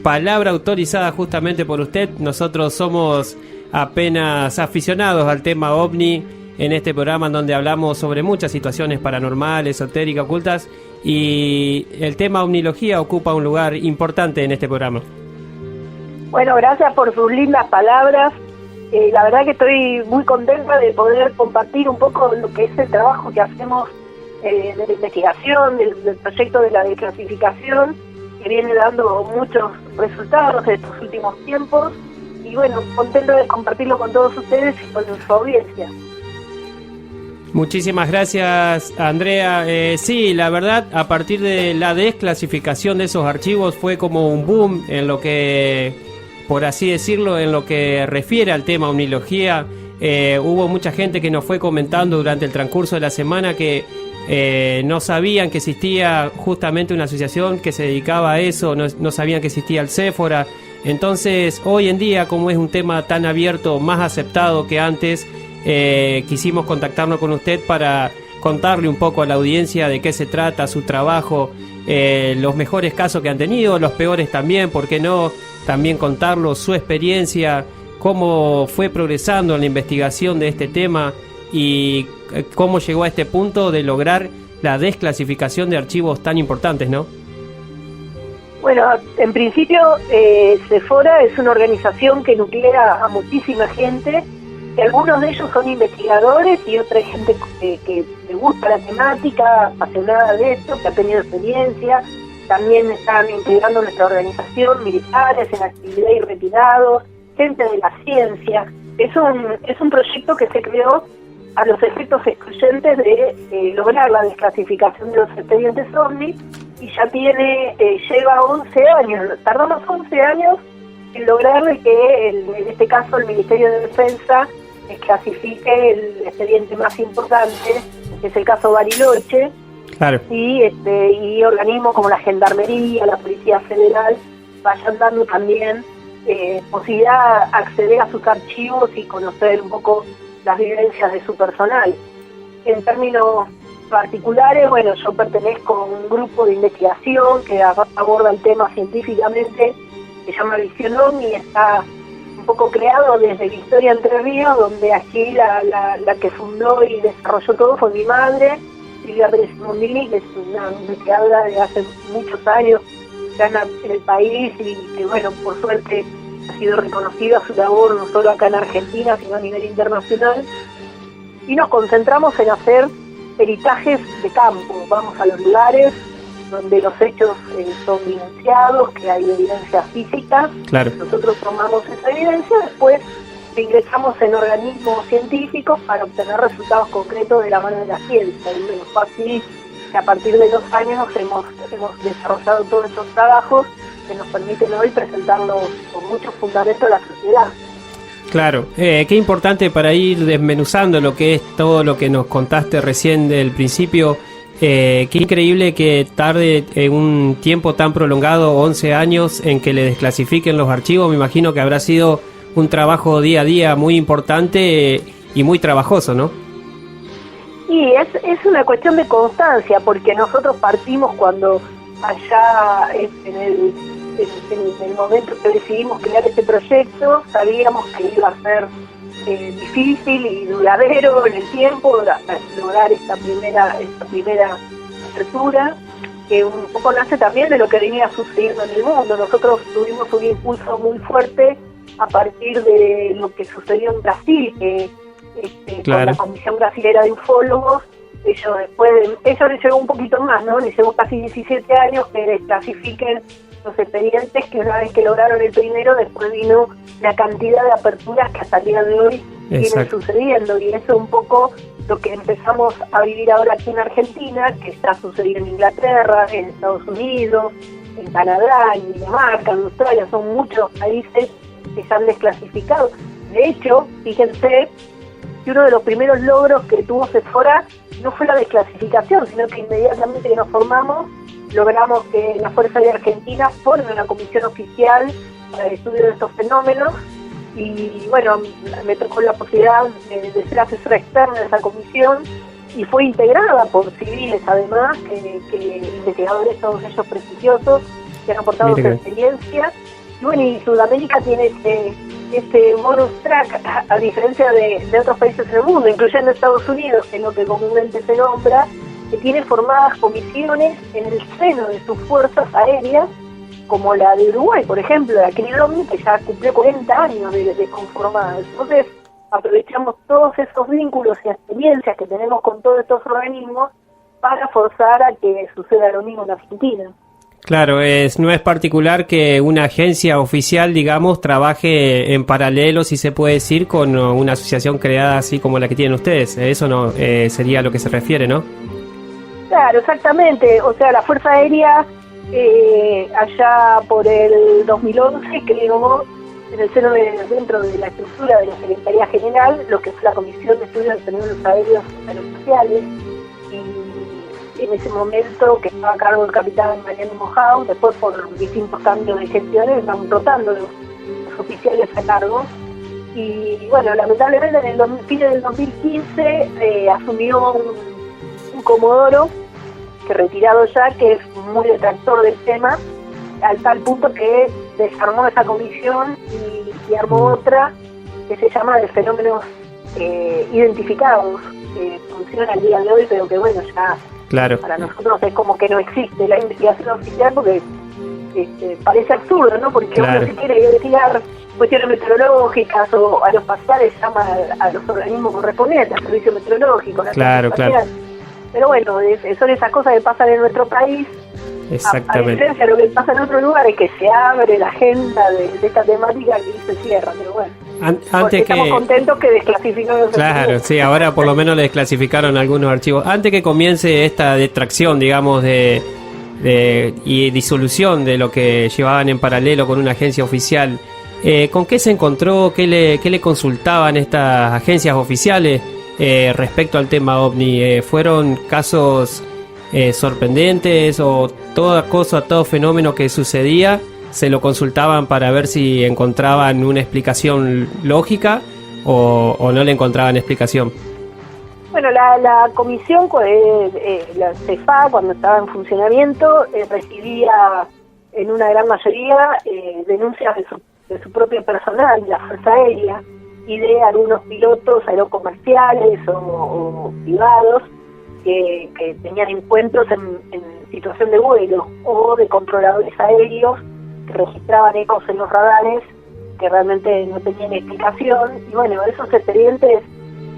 palabra autorizada justamente por usted. Nosotros somos apenas aficionados al tema OVNI en este programa en donde hablamos sobre muchas situaciones paranormales, esotéricas, ocultas, y el tema ovnilogía ocupa un lugar importante en este programa. Bueno, gracias por sus lindas palabras. La verdad que estoy muy contenta de poder compartir un poco lo que es el trabajo que hacemos de la investigación, del proyecto de la desclasificación, que viene dando muchos resultados en estos últimos tiempos. Y bueno, contento de compartirlo con todos ustedes y con su audiencia. Muchísimas gracias, Andrea. Sí, la verdad, a partir de la desclasificación de esos archivos fue como un boom en lo que, por así decirlo, en lo que refiere al tema ovnilogía. Hubo mucha gente que nos fue comentando durante el transcurso de la semana que no sabían que existía justamente una asociación que se dedicaba a eso, no sabían que existía el Séfora. Entonces, hoy en día, como es un tema tan abierto, más aceptado que antes, quisimos contactarnos con usted para contarle un poco a la audiencia de qué se trata, su trabajo, los mejores casos que han tenido, los peores también, ¿por qué no? También contarlo, su experiencia, cómo fue progresando en la investigación de este tema y cómo llegó a este punto de lograr la desclasificación de archivos tan importantes, ¿no? Bueno, en principio, Séfora es una organización que nuclea a muchísima gente, y algunos de ellos son investigadores y otra gente que le gusta la temática, apasionada de esto, que ha tenido experiencia. También están integrando nuestra organización militares en actividad y retirados, gente de la ciencia. Es un proyecto que se creó a los efectos excluyentes de lograr la desclasificación de los expedientes OVNI, y ya lleva 11 años. Tardamos 11 años en lograr que, en este caso, el Ministerio de Defensa desclasifique el expediente más importante, que es el caso Bariloche. Claro. Y organismos como la Gendarmería, la Policía Federal, vayan dando también posibilidad de acceder a sus archivos y conocer un poco las vivencias de su personal. En términos particulares, bueno, yo pertenezco a un grupo de investigación que aborda el tema científicamente, se llama Visión OVNI, y está un poco creado desde la historia Entre Ríos, donde aquí la que fundó y desarrolló todo fue mi madre, Silvia Pérez Mondini, que es una investigadora de hace muchos años ya en el país, y que, bueno, por suerte ha sido reconocida su labor no solo acá en Argentina, sino a nivel internacional. Y nos concentramos en hacer peritajes de campo. Vamos a los lugares donde los hechos son vivenciados, que hay evidencia física. Claro. Nosotros tomamos esa evidencia, después ingresamos en organismos científicos para obtener resultados concretos de la mano de la ciencia. Y bueno, fue así que a partir de 2 años hemos desarrollado todos estos trabajos que nos permiten hoy presentarlos con mucho fundamento a la sociedad. Claro, qué importante para ir desmenuzando lo que es todo lo que nos contaste recién del principio. Qué increíble que tarde un tiempo tan prolongado, 11 años, en que le desclasifiquen los archivos. Me imagino que habrá sido un trabajo día a día muy importante y muy trabajoso, ¿no? Y es una cuestión de constancia, porque nosotros partimos cuando allá en el momento que decidimos crear este proyecto, sabíamos que iba a ser difícil y duradero en el tiempo lograr esta primera apertura, que un poco nace también de lo que venía sucediendo en el mundo. Nosotros tuvimos un impulso muy fuerte a partir de lo que sucedió en Brasil, que claro, con la Comisión Brasilera de Ufólogos, ellos les llevó un poquito más, ¿no? Les llevó casi 17 años que desclasifiquen los expedientes, que una vez que lograron el primero, después vino la cantidad de aperturas que hasta el día de hoy vienen sucediendo, y eso es un poco lo que empezamos a vivir ahora aquí en Argentina, que está sucediendo en Inglaterra, en Estados Unidos, en Canadá, en Dinamarca, en Australia. Son muchos países que se han desclasificado. De hecho, fíjense que uno de los primeros logros que tuvo Séfora no fue la desclasificación, sino que inmediatamente que nos formamos, logramos que la Fuerza Aérea Argentina forme una comisión oficial para el estudio de estos fenómenos, y bueno, me tocó la posibilidad de ser asesora externa de esa comisión, y fue integrada por civiles además, que investigadores todos ellos prestigiosos, que han aportado su experiencia, Y bueno, y Sudamérica tiene este bonus track, a diferencia de otros países del mundo, incluyendo Estados Unidos, que es lo que comúnmente se nombra, que tiene formadas comisiones en el seno de sus fuerzas aéreas, como la de Uruguay, por ejemplo, la CNIDOM, que ya cumplió 40 años de conformada. Entonces, aprovechamos todos esos vínculos y experiencias que tenemos con todos estos organismos para forzar a que suceda lo mismo en Argentina. Claro, no es particular que una agencia oficial, digamos, trabaje en paralelo, si se puede decir, con una asociación creada así como la que tienen ustedes. Eso no sería a lo que se refiere, ¿no? Claro, exactamente. O sea, la Fuerza Aérea, allá por el 2011, creó en el seno dentro de la estructura de la Secretaría General lo que fue la Comisión de Estudios de Fenómenos Aéreos Aeroespaciales, y en ese momento, que estaba a cargo del capitán Mariano Mojao, después por distintos cambios de gestiones van rotando los oficiales a cargo. Y bueno, lamentablemente en el fin del 2015 asumió un comodoro, que retirado ya, que es muy detractor del tema, al tal punto que desarmó esa comisión y armó otra que se llama de fenómenos identificados, que funciona al día de hoy, pero que bueno, ya claro, para nosotros es como que no existe la investigación oficial, porque parece absurdo, ¿no? Porque claro, uno si quiere investigar cuestiones meteorológicas o aeroespaciales llama a los organismos correspondientes, al servicio meteorológico, la claro, claro. Pero bueno, son esas cosas que pasan en nuestro país. A diferencia de lo que pasa en otros lugares, que se abre la agenda de esta temática y se cierra, pero bueno. Estamos contentos que desclasificaron. Claro, sí, ahora por lo menos le desclasificaron algunos archivos. Antes que comience esta detracción, digamos, y disolución de lo que llevaban en paralelo con una agencia oficial, ¿con qué se encontró? ¿Qué le consultaban estas agencias oficiales respecto al tema OVNI? ¿Fueron casos sorprendentes o toda cosa, todo fenómeno que sucedía se lo consultaban para ver si encontraban una explicación lógica o no le encontraban explicación? Bueno, la comisión, la CEFA, cuando estaba en funcionamiento, recibía en una gran mayoría denuncias de su propio personal, de la Fuerza Aérea, y de algunos pilotos aerocomerciales o privados que tenían encuentros en situación de vuelo, o de controladores aéreos que registraban ecos en los radares que realmente no tenían explicación. Y bueno, esos expedientes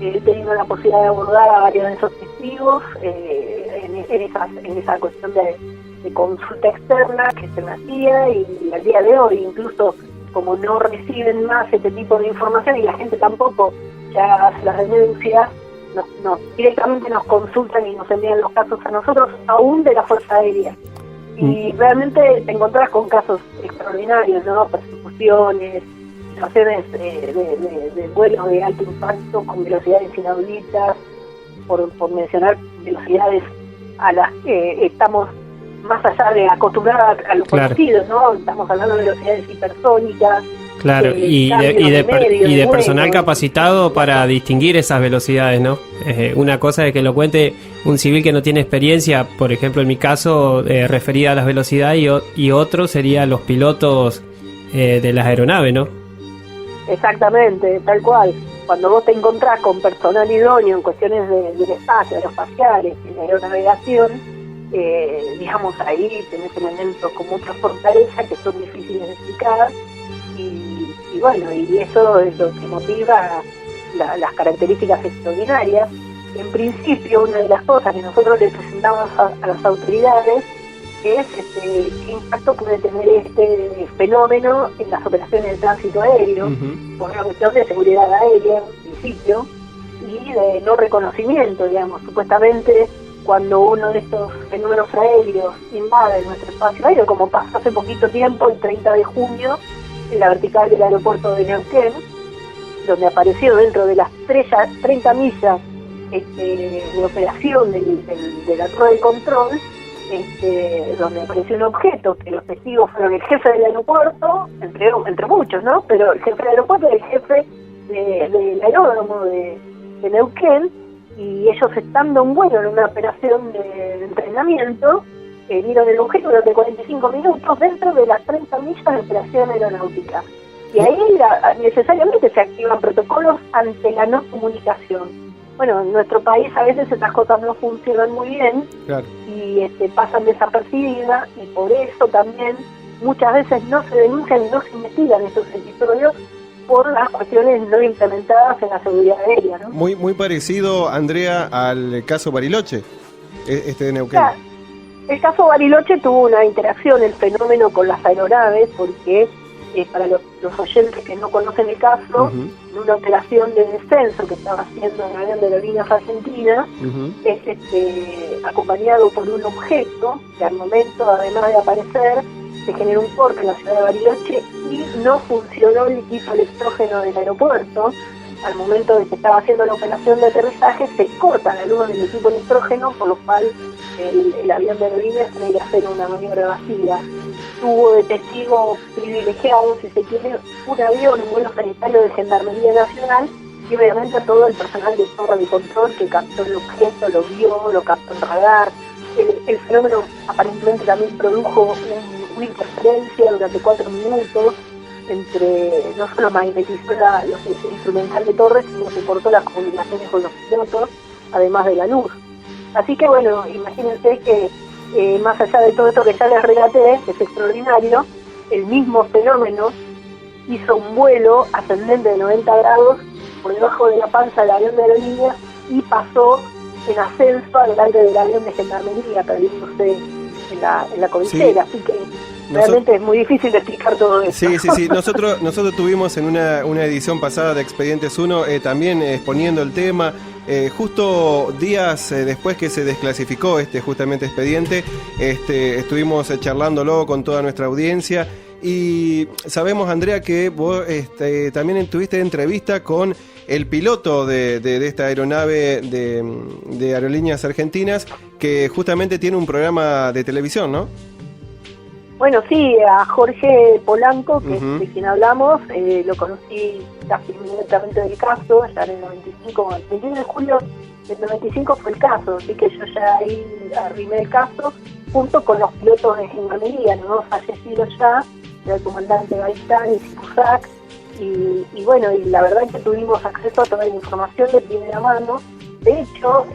he tenido la posibilidad de abordar a varios de esos testigos en esa cuestión de consulta externa que se me hacía, y al día de hoy, incluso como no reciben más este tipo de información y la gente tampoco ya hace las denuncias, directamente nos consultan y nos envían los casos a nosotros, aún de la Fuerza Aérea. Y realmente te encontrás con casos extraordinarios, ¿no? Persecuciones, situaciones de vuelos de alto impacto con velocidades inauditas, por mencionar velocidades a las que estamos más allá de acostumbrar a los conocidos, ¿no? Estamos hablando de velocidades hipersónicas. Claro, y de personal capacitado para distinguir esas velocidades, ¿no? Una cosa es que lo cuente un civil que no tiene experiencia, por ejemplo en mi caso, referida a las velocidades, y otro sería los pilotos de las aeronaves, ¿no? Exactamente, tal cual. Cuando vos te encontrás con personal idóneo en cuestiones del espacio, aeroespaciales, en aeronavegación, digamos, ahí tenés elementos con mucha fortaleza que son difíciles de explicar, y bueno, y eso es lo que motiva las características extraordinarias. En principio, una de las cosas que nosotros le presentamos a las autoridades es qué impacto puede tener este fenómeno en las operaciones de tránsito aéreo, por una cuestión de seguridad aérea, en principio, y de no reconocimiento, digamos. Supuestamente, cuando uno de estos fenómenos aéreos invade nuestro espacio aéreo, como pasó hace poquito tiempo, el 30 de junio, en la vertical del aeropuerto de Neuquén, donde apareció dentro de las 30 millas de operación de la torre de control, donde apareció un objeto, que los testigos fueron el jefe del aeropuerto, entre muchos, ¿no? Pero el jefe del aeropuerto y el jefe del aeródromo de Neuquén, y ellos estando en vuelo en una operación de entrenamiento, vieron el objeto durante 45 minutos dentro de las 30 millas de operación aeronáutica. Y ahí necesariamente se activan protocolos ante la no comunicación. Bueno, en nuestro país a veces estas cosas no funcionan muy bien, claro, y pasan desapercibidas, y por eso también muchas veces no se denuncian y no se investigan estos episodios por las cuestiones no implementadas en la seguridad aérea, ¿no? Muy parecido, Andrea, al caso Bariloche, de Neuquén. Claro. El caso Bariloche tuvo una interacción, el fenómeno, con las aeronaves, porque para los oyentes que no conocen el caso, en una operación de descenso que estaba haciendo un avión de Aerolíneas Argentinas, es acompañado por un objeto que al momento, además de aparecer, se generó un corte en la ciudad de Bariloche y no funcionó el equipo electrógeno del aeropuerto. Al momento de que estaba haciendo la operación de aterrizaje, se corta la luz del equipo electrógeno, por lo cual el avión de Aerolíneas tiene que hacer una maniobra evasiva. Tuvo de testigo privilegiado, si se quiere, un avión, un vuelo sanitario de Gendarmería Nacional, y obviamente a todo el personal de torre de control que captó el objeto, lo vio, lo captó en radar. El fenómeno aparentemente también produjo una interferencia durante 4 minutos, no solo magnetizó el instrumental de torre, sino que cortó las comunicaciones con los pilotos, además de la luz. Así que bueno, imagínense que más allá de todo esto que ya les relaté, que es extraordinario, el mismo fenómeno hizo un vuelo ascendente de 90 grados por debajo de la panza del avión de Aerolíneas y pasó en ascenso adelante del avión de Gendarmería, perdiéndose en la cordillera. Sí. Así que realmente es muy difícil de explicar todo eso. Sí. Nosotros tuvimos en una edición pasada de Expedientes 1 también exponiendo el tema. Justo días después que se desclasificó justamente expediente, estuvimos charlándolo con toda nuestra audiencia. Y sabemos, Andrea, que vos también tuviste entrevista con el piloto de esta aeronave de Aerolíneas Argentinas, que justamente tiene un programa de televisión, ¿no? Bueno, sí, a Jorge Polanco, que es de quien hablamos, lo conocí casi inmediatamente del caso, ya en el 95, el 21 de julio del 95 fue el caso, así que yo ya ahí arrimé el caso, junto con los pilotos de Gendarmería, los dos fallecidos ya, el comandante Gaitán y Sicusac, y bueno, y la verdad es que tuvimos acceso a toda la información de primera mano. De hecho,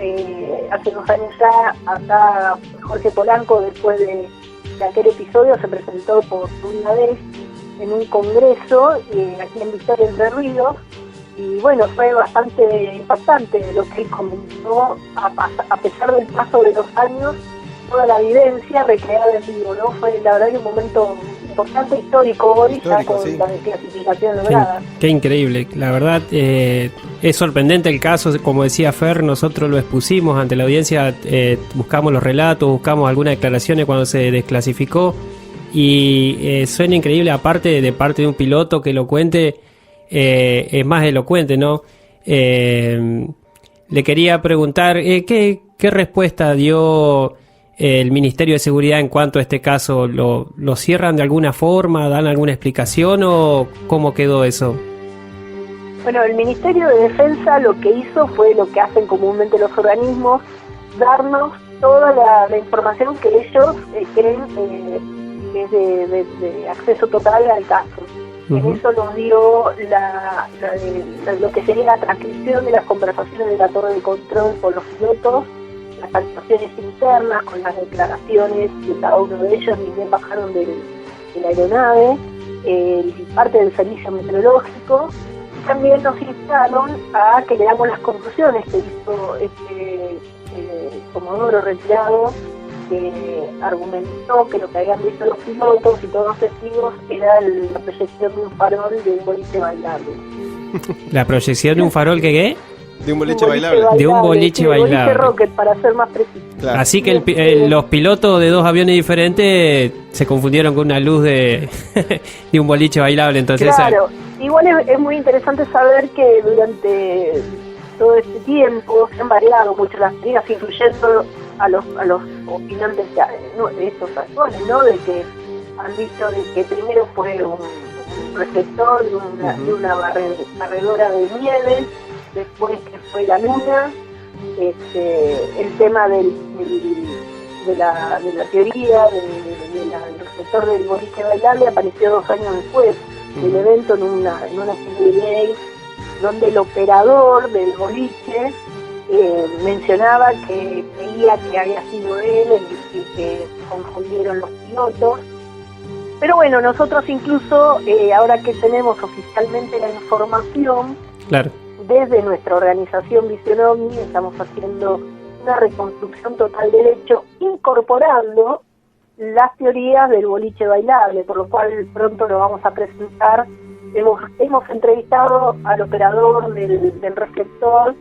hace 2 años ya, acá Jorge Polanco, después de aquel episodio, se presentó por primera vez en un congreso aquí en Victoria, Entre Ríos, y bueno, fue bastante impactante lo que él comentó, a pesar del paso de los años, toda la evidencia recreada en vivo, ¿no? Fue la verdad que un momento importante, histórico hoy, ya con la desclasificación lograda. Qué increíble, la verdad es sorprendente el caso, como decía Fer, nosotros lo expusimos ante la audiencia, buscamos los relatos, buscamos algunas declaraciones cuando se desclasificó, y suena increíble, aparte de parte de un piloto que lo cuente, es más elocuente, ¿no? Le quería preguntar, ¿qué respuesta dio el Ministerio de Seguridad en cuanto a este caso? ¿Lo cierran de alguna forma? ¿Dan alguna explicación o cómo quedó eso? Bueno, el Ministerio de Defensa lo que hizo fue lo que hacen comúnmente los organismos, darnos toda la información que ellos creen que es de acceso total al caso. En eso nos dio lo que sería la transcripción de las conversaciones de la torre de control con los pilotos, las actuaciones internas, con las declaraciones de cada uno de ellos, ni bien bajaron de la aeronave, parte del servicio meteorológico, y también nos instaron a que le damos las conclusiones que hizo Comodoro retirado, que argumentó que lo que habían visto los pilotos y todos los testigos era la proyección de un farol de un boliche bailable. ¿La proyección de un farol que qué? De un boliche bailable. De un boliche bailable. Boliche Rocket, para ser más preciso. Claro. Así que los pilotos de 2 aviones diferentes se confundieron con una luz de un boliche bailable. Entonces, claro, igual es muy interesante saber que durante todo este tiempo se han variado mucho las teorías, incluyendo a los opinantes de estos actuales, ¿no? De que han dicho de que primero fue un reflector de una barredora de nieve, después que fue la luna, el tema del de la teoría del receptor del boliche bailable apareció 2 años después del evento en una serie de ley donde el operador del boliche mencionaba que creía que había sido él y que confundieron los pilotos. Pero bueno, nosotros incluso, ahora que tenemos oficialmente la información, Claro. desde nuestra organización Visión OVNI estamos haciendo una reconstrucción total del hecho, incorporando las teorías del boliche bailable, por lo cual pronto lo vamos a presentar. Hemos entrevistado al operador del reflector,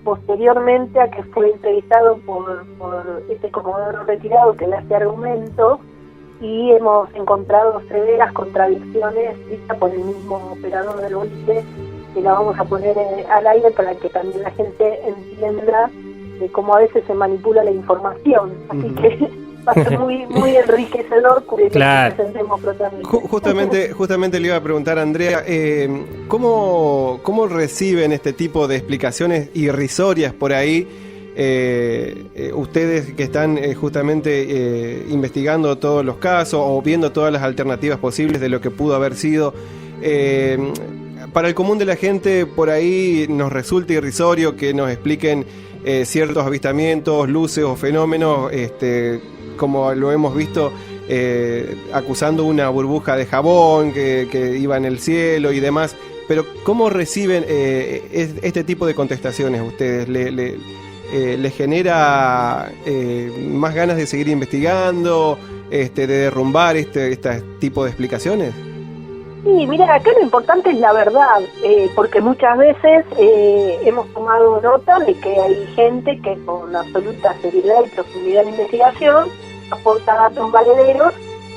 posteriormente a que fue entrevistado por este comodoro retirado que le hace argumento, y hemos encontrado severas contradicciones dichas por el mismo operador del boliche, que la vamos a poner al aire para que también la gente entienda de cómo a veces se manipula la información. Así que va a ser muy enriquecedor que Claro. presentemos prontamente. Justamente le iba a preguntar a Andrea, ¿cómo reciben este tipo de explicaciones irrisorias por ahí? Ustedes que están justamente investigando todos los casos o viendo todas las alternativas posibles de lo que pudo haber sido, para el común de la gente por ahí nos resulta irrisorio que nos expliquen ciertos avistamientos, luces o fenómenos, como lo hemos visto, acusando una burbuja de jabón que iba en el cielo y demás. Pero ¿cómo reciben este tipo de contestaciones ustedes? ¿Les genera más ganas de seguir investigando, de derrumbar este tipo de explicaciones? Sí, mira, acá lo importante es la verdad, porque muchas veces hemos tomado nota de que hay gente que con absoluta seriedad y profundidad de investigación aporta datos valederos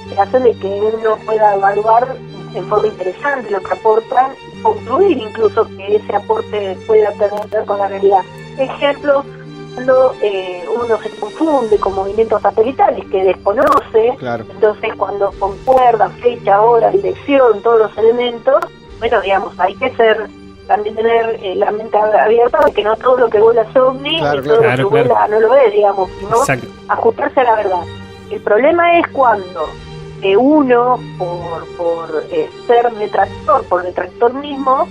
que hacen de que uno pueda evaluar en forma interesante lo que aportan y concluir incluso que ese aporte pueda tener con la realidad. Ejemplo, cuando uno se confunde con movimientos satelitales que desconoce, Claro. entonces cuando concuerda fecha, hora, dirección, todos los elementos, bueno, digamos, hay que también tener la mente abierta de que no todo lo que vuela es ovni, Claro, y todo claro. lo que vuela no lo es, digamos, sino Exacto. ajustarse a la verdad. El problema es cuando uno, por ser detractor, por detractor mismo,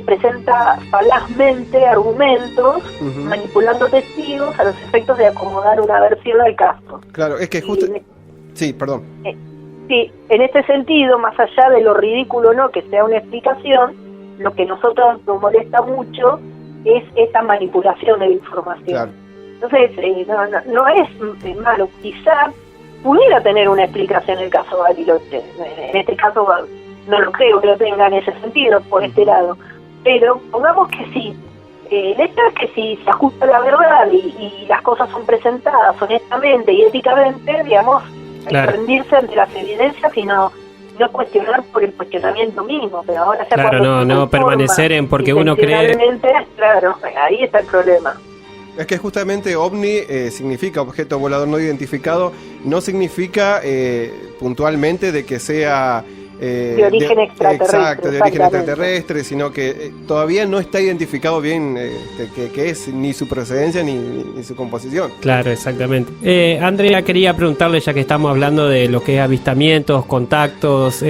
presenta falazmente argumentos, Ujú. manipulando testigos a los efectos de acomodar una versión al caso. Claro, es que justo... Y- Sí, perdón. Sí, en este sentido, más allá de lo ridículo no que sea una explicación, lo que a nosotros nos molesta mucho es esta manipulación de la información. Claro. Entonces, no es malo. Quizá pudiera tener una explicación el caso Bariloche. En este caso no lo creo que lo tenga en ese sentido, por este lado. Pero pongamos que sí. El hecho es que si se ajusta a la verdad y las cosas son presentadas honestamente y éticamente, digamos, hay Claro. que rendirse ante las evidencias y no cuestionar por el cuestionamiento mismo. Pero ahora ya Claro, cuando se no conforma permanecer en porque uno cree. intencionalmente, claro, ahí está el problema. Es que justamente OVNI significa objeto volador no identificado, no significa puntualmente de que sea... De origen extraterrestre, Exacto, de origen exactamente. extraterrestre, sino que todavía no está identificado bien que es ni su procedencia ni su composición. Claro, exactamente. Andrea, quería preguntarle, ya que estamos hablando de lo que es avistamientos, contactos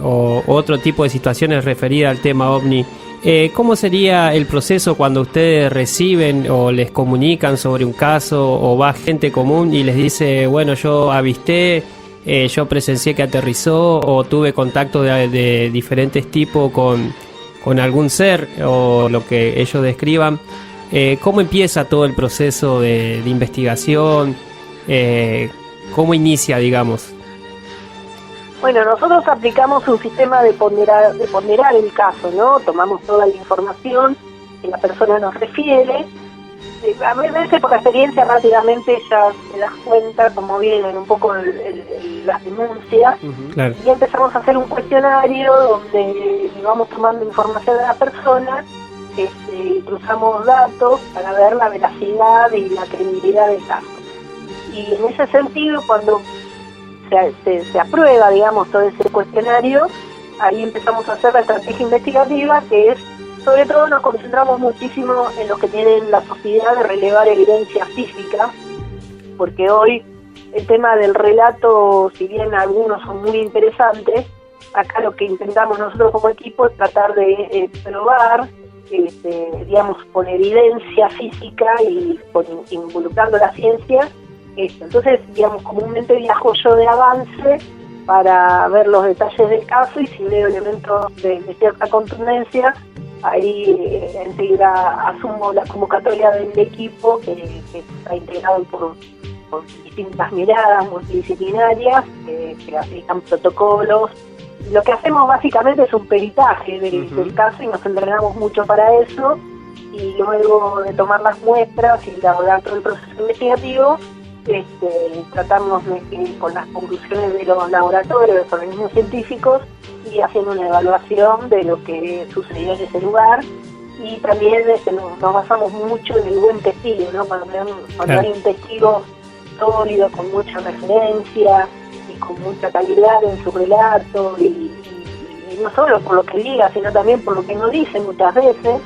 o otro tipo de situaciones referidas al tema OVNI, ¿cómo sería el proceso cuando ustedes reciben o les comunican sobre un caso o va gente común y les dice, bueno, yo avisté, yo presencié que aterrizó o tuve contacto de diferentes tipos con algún ser o lo que ellos describan? ¿Cómo empieza todo el proceso de investigación? ¿Cómo inicia, digamos? Bueno, nosotros aplicamos un sistema de ponderar el caso, ¿no? Tomamos toda la información que la persona nos refiere. A veces por la experiencia rápidamente ya te das cuenta cómo vienen un poco las denuncias. Ujú. Claro. Y empezamos a hacer un cuestionario donde vamos tomando información de la persona, y cruzamos datos para ver la veracidad y la credibilidad del caso. Y en ese sentido, cuando se aprueba, digamos, todo ese cuestionario, ahí empezamos a hacer la estrategia investigativa, que es, sobre todo nos concentramos muchísimo en los que tienen la posibilidad de relevar evidencia física, porque hoy el tema del relato, si bien algunos son muy interesantes, acá lo que intentamos nosotros como equipo es tratar de probar, digamos, con evidencia física y involucrando la ciencia. Entonces, digamos, comúnmente viajo yo de avance para ver los detalles del caso, y si veo elementos de cierta contundencia, ahí enseguida asumo la convocatoria del equipo que está integrado por distintas miradas multidisciplinarias que aplican protocolos. Lo que hacemos básicamente es un peritaje del caso, y nos entrenamos mucho para eso, y luego de tomar las muestras y elaborar todo el proceso investigativo, tratamos de que con las conclusiones de los laboratorios, de los organismos científicos, y haciendo una evaluación de lo que sucedió en ese lugar. Y también nos basamos mucho en el buen testigo, ¿no? Cuando hay un testigo sólido, con mucha referencia y con mucha calidad en su relato, y no solo por lo que diga, sino también por lo que no dice muchas veces.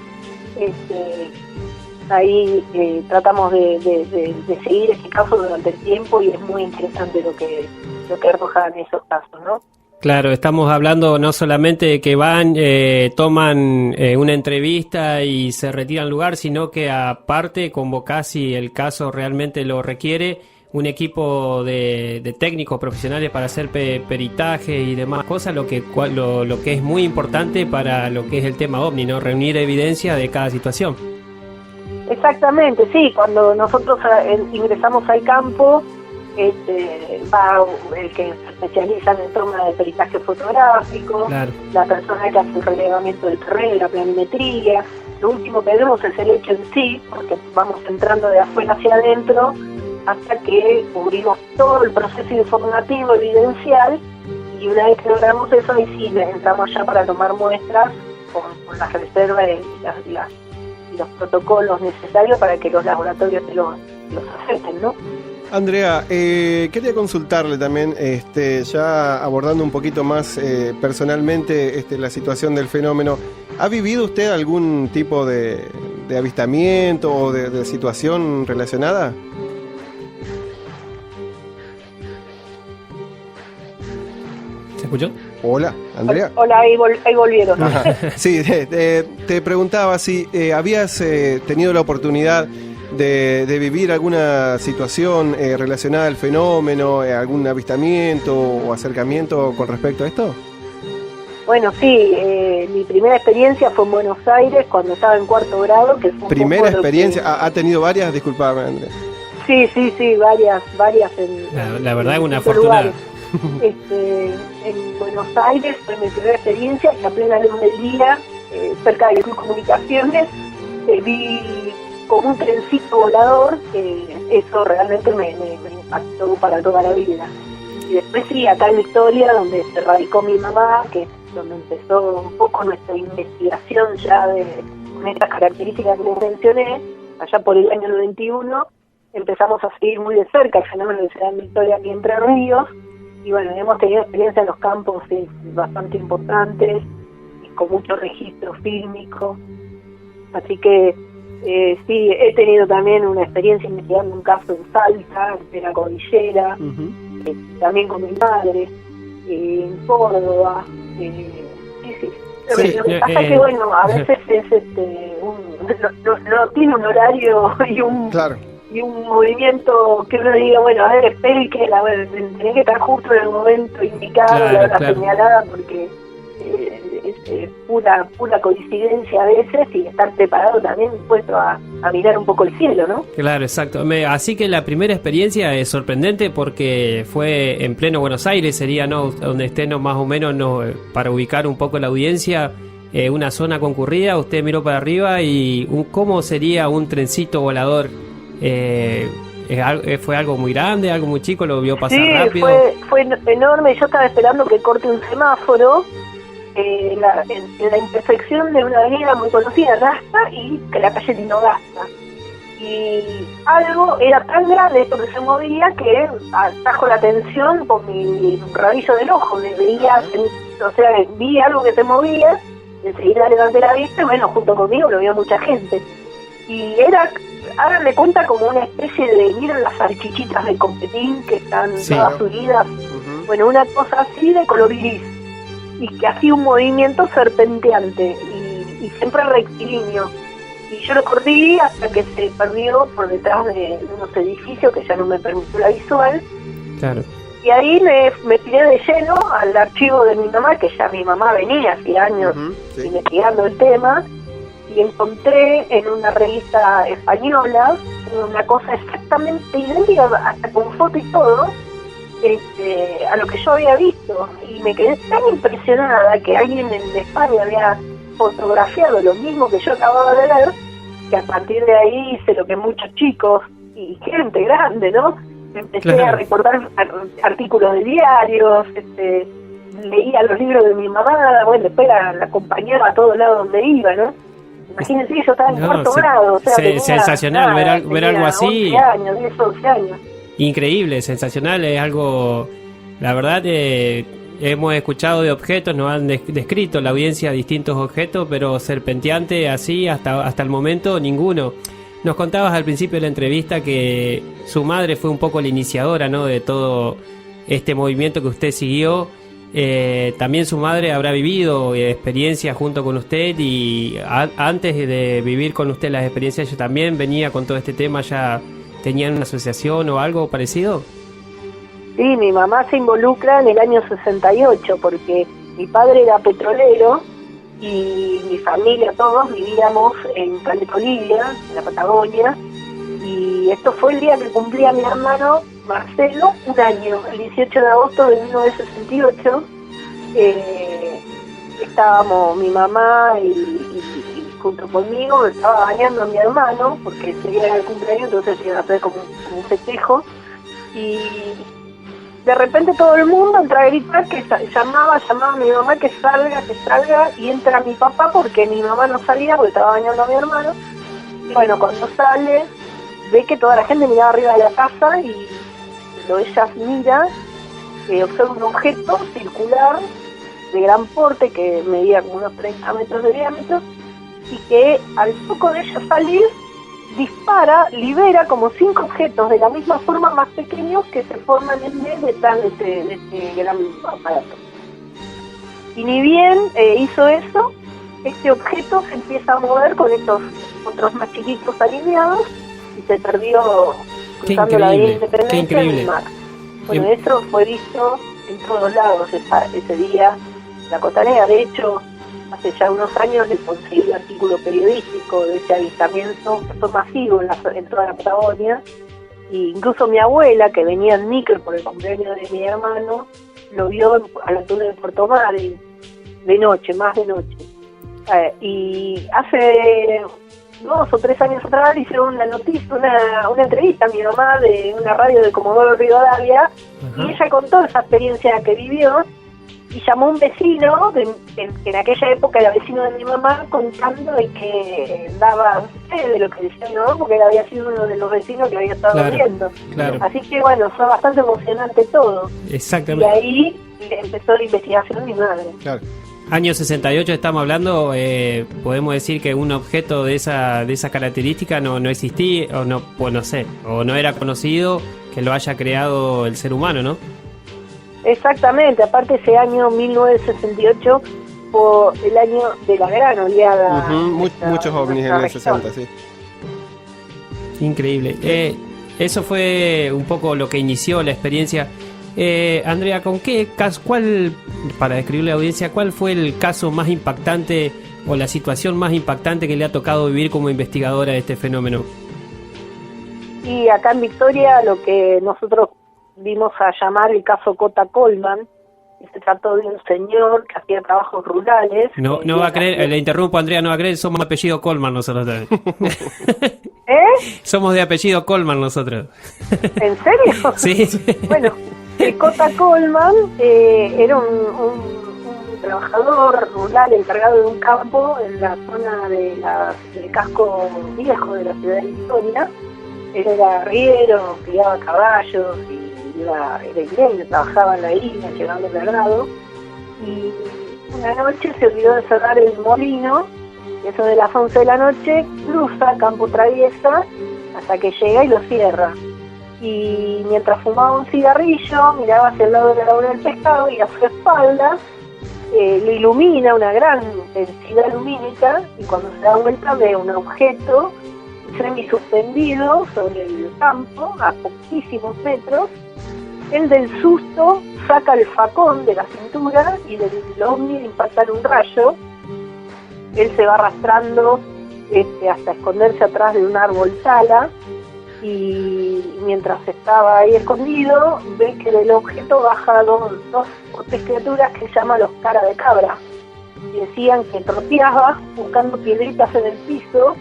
Ahí tratamos de seguir ese caso durante el tiempo, y es muy interesante lo que arrojan esos casos, ¿no? Claro, estamos hablando no solamente de que van, toman una entrevista y se retiran al lugar, sino que aparte, como casi el caso realmente lo requiere, un equipo de técnicos profesionales para hacer peritaje y demás cosas, lo que es muy importante para lo que es el tema OVNI, ¿no? Reunir evidencia de cada situación. Exactamente, sí. Cuando nosotros ingresamos al campo, va el que se especializa en el tema de peritaje fotográfico, claro, la persona que hace el relevamiento del terreno, la planimetría. Lo último que vemos es el hecho en sí, porque vamos entrando de afuera hacia adentro hasta que cubrimos todo el proceso informativo evidencial, y una vez que logramos eso, ahí sí entramos ya para tomar muestras con las reservas y los protocolos necesarios para que los laboratorios los acepten, ¿no? Andrea, quería consultarle también, ya abordando un poquito más personalmente la situación del fenómeno. ¿Ha vivido usted algún tipo de avistamiento o de situación relacionada? ¿Se escuchó? Hola, Andrea. Hola, ahí volvieron. Sí, te preguntaba si habías tenido la oportunidad de vivir alguna situación relacionada al fenómeno, algún avistamiento o acercamiento con respecto a esto. Bueno, sí, mi primera experiencia fue en Buenos Aires cuando estaba en cuarto grado. Que fue ¿Primera experiencia? ¿Ha tenido varias? Disculpame, Andrea. Sí, varias la verdad es una fortuna. En Buenos Aires fue mi primera experiencia, y a plena luz del día, cerca de Club Comunicaciones, vi como un trencito volador. Eso realmente me impactó para toda la vida. Y después sí, acá en Victoria, donde se radicó mi mamá, que es donde empezó un poco nuestra investigación ya con estas características que les mencioné, allá por el año 91, empezamos a seguir muy de cerca el fenómeno que se da en Victoria y Entre Ríos. Y bueno, hemos tenido experiencia en los campos bastante importantes y con mucho registro fílmico. Así que sí, he tenido también una experiencia investigando un caso en Salta, en la cordillera, también con mi madre, en Córdoba. Sí. Lo que pasa es que, bueno, a veces es no tiene un horario y un... Claro. Y un movimiento que uno diga, bueno, a ver, espere que tenés que estar justo en el momento indicado, la hora señalada, porque es pura coincidencia a veces, y estar preparado también, dispuesto a mirar un poco el cielo, ¿no? Claro, exacto. Así que la primera experiencia es sorprendente porque fue en pleno Buenos Aires, sería, ¿no? Donde estén más o menos, ¿no? Para ubicar un poco la audiencia, una zona concurrida, usted miró para arriba y ¿cómo sería un trencito volador? ¿Fue algo muy grande, algo muy chico? ¿Lo vio pasar rápido? Fue enorme. Yo estaba esperando que corte un semáforo en la intersección de una avenida muy conocida, Gasta, y que la calle Tinogasta. Y algo era tan grande esto que se movía que atrajo la atención con mi rabillo del ojo. Vi algo que se movía, enseguida levanté la vista, y bueno, junto conmigo lo vio mucha gente. Y era háganle cuenta como una especie de, miren las salchichitas de Copetín que están todas unidas, bueno, una cosa así de color gris, y que hacía un movimiento serpenteante y siempre rectilíneo. Y yo lo corrí hasta que se perdió por detrás de unos edificios que ya no me permitió la visual. Claro. Y ahí me tiré de lleno al archivo de mi mamá, que ya mi mamá venía hace años investigando el tema, y encontré en una revista española una cosa exactamente idéntica, hasta con foto y todo, a lo que yo había visto. Y me quedé tan impresionada que alguien en España había fotografiado lo mismo que yo acababa de ver, que a partir de ahí hice lo que muchos chicos y gente grande, ¿no? Empecé a recordar artículos de diarios, leía los libros de mi mamá, bueno, después la acompañaba a todos lados donde iba, ¿no? Imagínense, yo estaba en cuarto grado, o sea, tenía, sensacional ver algo así. 11 años, 10, 11 años. Increíble, sensacional, es algo, la verdad, hemos escuchado de objetos, nos han descrito la audiencia distintos objetos, pero serpenteante así hasta el momento ninguno. Nos contabas al principio de la entrevista que su madre fue un poco la iniciadora, ¿no?, de todo este movimiento que usted siguió. También su madre habrá vivido experiencias junto con usted y antes de vivir con usted las experiencias, ella también venía con todo este tema, ya tenían una asociación o algo parecido. Sí, mi mamá se involucra en el año 68 porque mi padre era petrolero y mi familia, todos vivíamos en Caleta Olivia, en la Patagonia, y esto fue el día que cumplía mi hermano Marcelo un año, el 18 de agosto de 1968. Estábamos mi mamá y junto conmigo, estaba bañando a mi hermano porque ese día era el cumpleaños, entonces iba a hacer como un festejo, y de repente todo el mundo entra a gritar, que llamaba a mi mamá que salga, y entra mi papá porque mi mamá no salía porque estaba bañando a mi hermano. Y bueno, cuando sale, ve que toda la gente miraba arriba de la casa y ella mira, observa un objeto circular de gran porte que medía como unos 30 metros de diámetro y que al poco de ella salir dispara, libera como 5 objetos de la misma forma más pequeños que se forman en vez detrás de este gran aparato. Y ni bien hizo eso, este objeto se empieza a mover con estos otros más chiquitos alineados y se perdió cruzando la Avenida Independencia en el mar. Bueno, eso fue visto en todos lados ese día, la Costanera. De hecho, hace ya unos años le conseguí un artículo periodístico de ese avistamiento que fue masivo en toda la Patagonia, e incluso mi abuela, que venía en micro por el cumpleaños de mi hermano, lo vio a la altura de Puerto Madryn, más de noche. Y hace 2 o 3 años atrás le hicieron una noticia, una entrevista a mi mamá de una radio de Comodoro Rivadavia, y ella contó esa experiencia que vivió, y llamó a un vecino, que en aquella época era vecino de mi mamá, contando de que daba fe de lo que decía mi mamá, porque él había sido uno de los vecinos que había estado viendo. Claro. Así que bueno, fue bastante emocionante todo. Exactamente. Y ahí empezó la investigación de mi madre. Claro. Año 68 estamos hablando, podemos decir que un objeto de esa característica no existía, o no, pues no sé, o no era conocido, que lo haya creado el ser humano, ¿no? Exactamente, aparte ese año 1968 fue el año de la gran oleada. Muchos ovnis en el 60, sí. Increíble. Eso fue un poco lo que inició la experiencia. Andrea, ¿con qué caso, para describirle a la audiencia, cuál fue el caso más impactante o la situación más impactante que le ha tocado vivir como investigadora de este fenómeno? Y acá en Victoria lo que nosotros vimos a llamar el caso Cota Coleman, que se trató de un señor que hacía trabajos rurales. No va a creer, le interrumpo, Andrea, no va a creer, somos de apellido Coleman nosotros también. Somos de apellido Coleman nosotros. ¿En serio? Sí. Bueno, Cota Coleman era un trabajador rural encargado de un campo en la zona del casco viejo de la ciudad de Victoria. Él era arriero, criaba caballos y era ingeniero, trabajaba en la isla llevando ganado. Y una noche se olvidó de cerrar el molino, y eso de las 11 de la noche cruza Campo Traviesa hasta que llega y lo cierra. Y mientras fumaba un cigarrillo, miraba hacia el lado de la laguna del pescado y a su espalda lo ilumina una gran densidad lumínica, y cuando se da vuelta ve un objeto semi-suspendido sobre el campo a poquísimos metros. Él del susto saca el facón de la cintura y del ovni le impacta un rayo. Él se va arrastrando hasta esconderse atrás de un árbol tala, y mientras estaba ahí escondido ve que del objeto baja dos o tres criaturas que se llaman los cara de cabra, y decían que tropeaba buscando piedritas en el piso,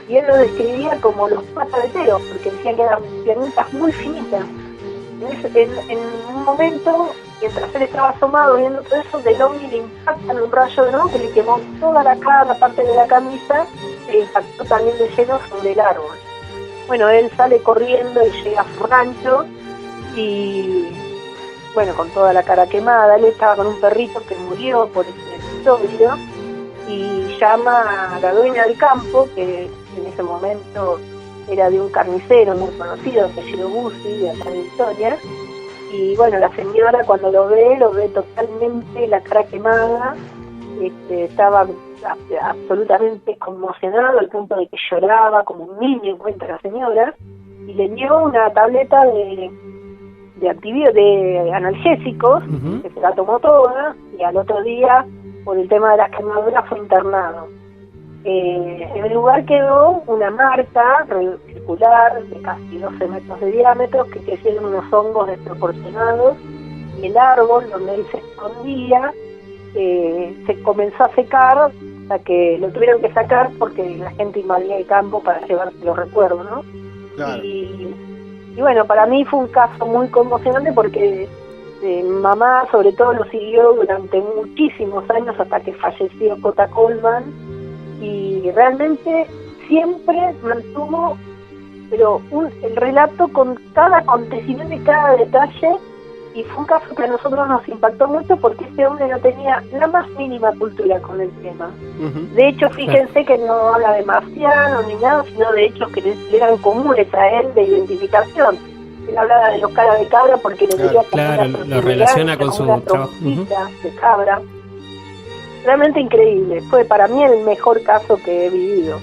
y él lo describía como los patadeteros, porque decían que eran piedritas muy finitas. En un momento, mientras él estaba asomado viendo todo eso, del ovni le impacta en un rayo de nuevo que le quemó toda la cara, la parte de la camisa, e impactó también de lleno sobre el árbol. Bueno, él sale corriendo y llega a su rancho, y bueno, con toda la cara quemada. Él estaba con un perrito que murió por ese episodio, y llama a la dueña del campo, que en ese momento era de un carnicero muy conocido, apellido Bussi, de acá en Victoria. Y bueno, la señora cuando lo ve totalmente la cara quemada, estaba absolutamente conmocionado al punto de que lloraba como un niño, cuenta la señora, y le dio una tableta de analgésicos, que se la tomó toda, y al otro día, por el tema de las quemaduras, fue internado. En el lugar quedó una marca circular de casi 12 metros de diámetro, que crecieron unos hongos desproporcionados, y el árbol donde él se escondía se comenzó a secar, hasta que lo tuvieron que sacar porque la gente invadía el campo para llevarse los recuerdos, ¿no? Claro. Y bueno, para mí fue un caso muy conmocionante porque mamá sobre todo lo siguió durante muchísimos años hasta que falleció Cota Coleman, y realmente siempre mantuvo el relato con cada acontecimiento y cada detalle, y fue un caso que a nosotros nos impactó mucho porque este hombre no tenía la más mínima cultura con el tema. De hecho, fíjense que no habla de marcianos ni nada, sino de hechos que le eran comunes a él de identificación. Él hablaba de los cara de cabra porque le veía lo relaciona con su trabajo de cabra. Realmente increíble, fue para mí el mejor caso que he vivido.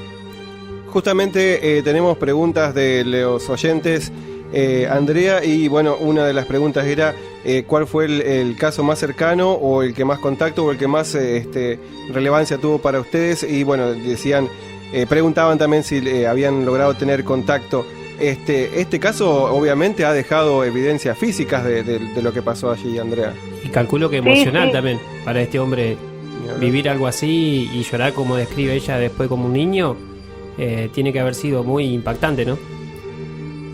Justamente tenemos preguntas de los oyentes, Andrea, y bueno, una de las preguntas era ¿cuál fue el caso más cercano o el que más contacto o el que más relevancia tuvo para ustedes? Y bueno, decían, preguntaban también si habían logrado tener contacto. Este caso obviamente ha dejado evidencias físicas de lo que pasó allí, Andrea. Y calculo que emocional también para este hombre. Vivir algo así y llorar como describe ella después como un niño, tiene que haber sido muy impactante, ¿no?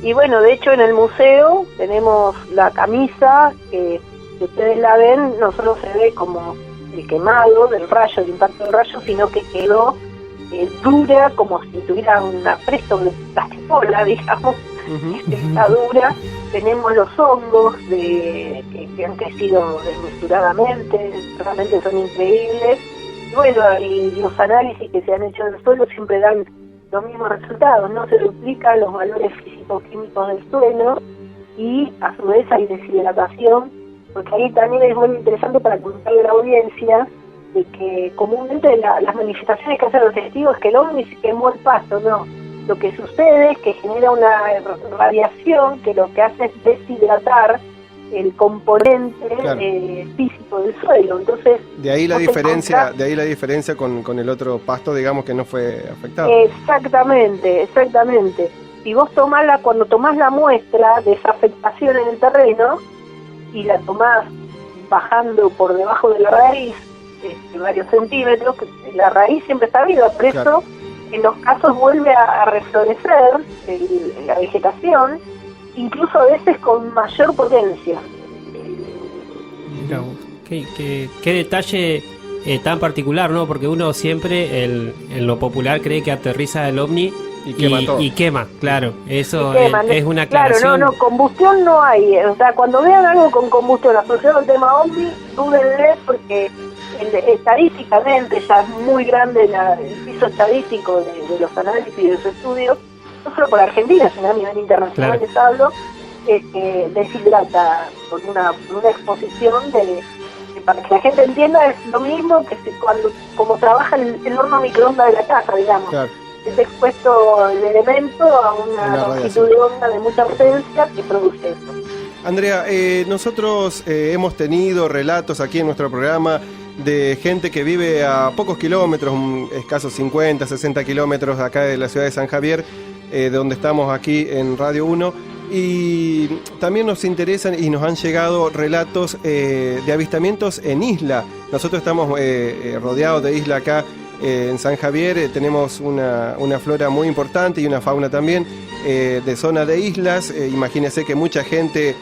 Y bueno, de hecho en el museo tenemos la camisa, que si ustedes la ven, no solo se ve como el quemado del rayo, el impacto del rayo, sino que quedó dura, como si tuviera una presa de plasticola, digamos. Está dura. Tenemos los hongos que han crecido desmesuradamente, realmente son increíbles. Y bueno, y los análisis que se han hecho en el suelo siempre dan los mismos resultados, ¿no? Se duplican los valores físico-químicos del suelo, y a su vez hay deshidratación, porque ahí también es muy interesante para contarle a la audiencia de que comúnmente las manifestaciones que hacen los testigos es que el ovni se quemó el pasto, no. Lo que sucede es que genera una radiación que lo que hace es deshidratar el componente físico del suelo. Entonces, de ahí la diferencia con el otro pasto, digamos, que no fue afectado. Exactamente. Si vos cuando tomás la muestra de esa afectación en el terreno y la tomás bajando por debajo de la raíz, varios centímetros, la raíz siempre está viva, por eso en los casos vuelve a reflorecer la vegetación, incluso a veces con mayor potencia. Mira, qué detalle tan particular, ¿no? Porque uno siempre en lo popular cree que aterriza el ovni y quema, claro. Eso es una aclaración. Claro, no, combustión no hay. O sea, cuando vean algo con combustión asociado al tema ovni, dúdenle, porque estadísticamente ya es muy grande el piso estadístico de los análisis y de los estudios, no solo por Argentina, sino a nivel internacional, Claro. les hablo, deshidrata por una exposición para que la gente entienda, es lo mismo que como trabaja el horno microondas de la casa, digamos. Claro. Es expuesto el elemento a una longitud radiación de onda de mucha potencia que produce eso. Andrea, nosotros hemos tenido relatos aquí en nuestro programa de gente que vive a pocos kilómetros, escasos 50, 60 kilómetros acá de la ciudad de San Javier, de donde estamos aquí en Radio 1, y también nos interesan y nos han llegado relatos de avistamientos en isla. Nosotros estamos rodeados de isla acá en San Javier, tenemos una flora muy importante y una fauna también de zona de islas. Imagínense que mucha gente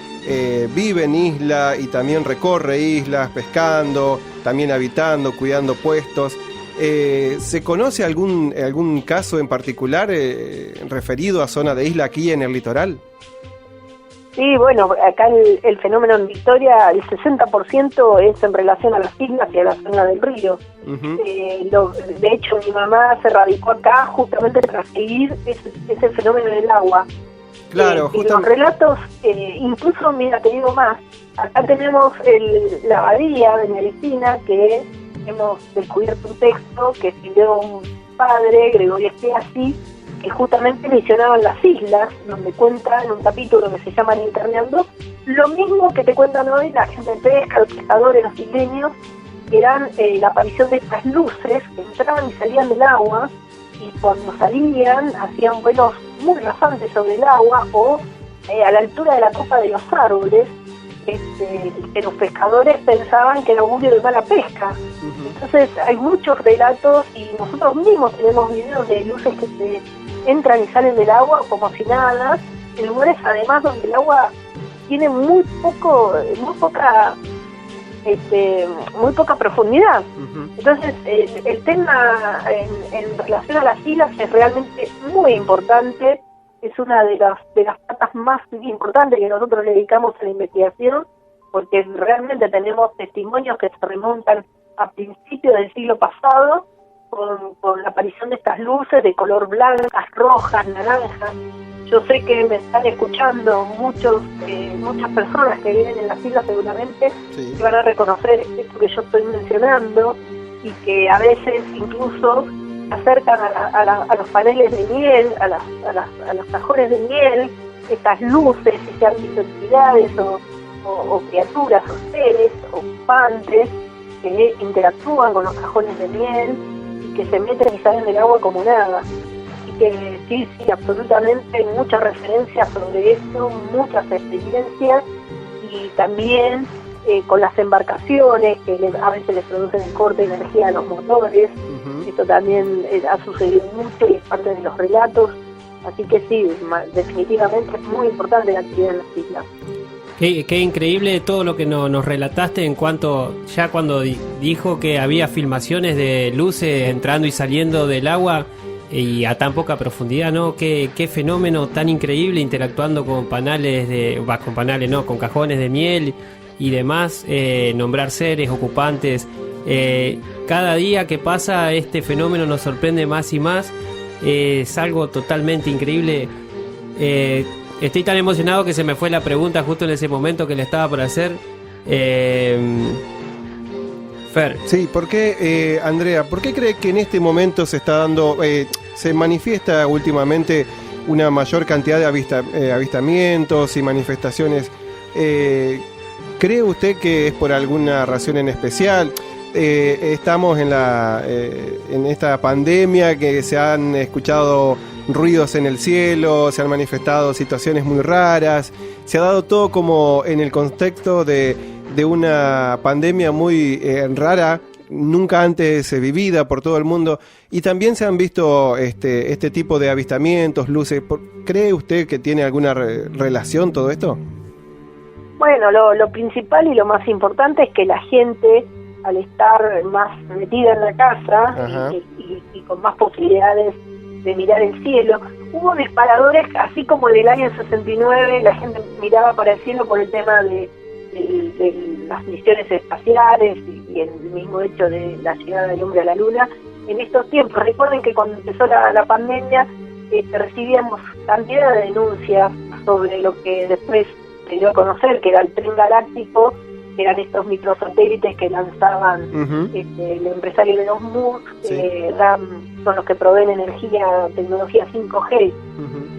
vive en isla y también recorre islas pescando, también habitando, cuidando puestos. ¿Se conoce algún caso en particular referido a zona de isla aquí en el litoral? Sí, bueno, acá el fenómeno en Victoria, el 60% es en relación a las islas y a la zona del río. Uh-huh. De hecho, mi mamá se radicó acá justamente para seguir ese fenómeno del agua. Claro, y los relatos, incluso, mira, te digo más, acá tenemos la abadía de Medicina, que hemos descubierto un texto que escribió un padre, Gregorio Spiazzi, que justamente mencionaban las islas, donde cuenta en un capítulo que se llama Interneando, lo mismo que te cuentan hoy la gente de pesca, los pescadores, los isleños, que eran la aparición de estas luces que entraban y salían del agua, y cuando salían hacían vuelos muy rasantes sobre el agua o a la altura de la copa de los árboles, que los pescadores pensaban que era augurio de mala pesca. Uh-huh. Entonces hay muchos relatos y nosotros mismos tenemos videos de luces que se entran y salen del agua como si nada, en lugares además donde el agua tiene muy poca profundidad. Uh-huh. Entonces el tema en relación a las islas es realmente muy importante, es una de las patas más importantes que nosotros le dedicamos a la investigación, porque realmente tenemos testimonios que se remontan a principios del siglo pasado, con la aparición de estas luces de color blancas, rojas, naranjas. Yo sé que me están escuchando muchas personas que viven en las islas seguramente, sí, que van a reconocer esto que yo estoy mencionando, y que a veces incluso se acercan a los paneles de miel, a los cajones de miel, estas luces, y se han visto entidades o criaturas o seres ocupantes que interactúan con los cajones de miel, que se meten y salen del agua como nada. Y que sí, absolutamente muchas referencias sobre esto, muchas experiencias, y también con las embarcaciones que a veces les producen el corte de energía a los motores. Uh-huh. Esto también ha sucedido mucho y es parte de los relatos. Así que sí, definitivamente es muy importante la actividad en las islas. Qué increíble todo lo que nos relataste en cuanto, ya cuando dijo que había filmaciones de luces entrando y saliendo del agua y a tan poca profundidad, ¿no? Qué fenómeno tan increíble, interactuando con con cajones de miel y demás, nombrar seres ocupantes. Cada día que pasa este fenómeno nos sorprende más y más, es algo totalmente increíble. Estoy tan emocionado que se me fue la pregunta justo en ese momento que le estaba por hacer. Fer. Sí, ¿por qué, Andrea, por qué cree que en este momento se está dando, se manifiesta últimamente una mayor cantidad de avistamientos y manifestaciones? ¿Cree usted que es por alguna razón en especial? Estamos en esta pandemia, que se han escuchado ruidos en el cielo, se han manifestado situaciones muy raras, se ha dado todo como en el contexto de una pandemia muy rara, nunca antes vivida por todo el mundo, y también se han visto este tipo de avistamientos, luces. ¿Cree usted que tiene alguna relación todo esto? Bueno, lo principal y lo más importante es que la gente, al estar más metida en la casa y con más posibilidades de mirar el cielo, hubo disparadores, así como en el año 69 la gente miraba para el cielo por el tema de las misiones espaciales y el mismo hecho de la llegada del hombre a la luna. En estos tiempos, recuerden que cuando empezó la pandemia, recibíamos cantidad de denuncias sobre lo que después se dio a conocer, que era el tren galáctico, que eran estos microsatélites que lanzaban el empresario de los Musk, son los que proveen energía, tecnología 5G.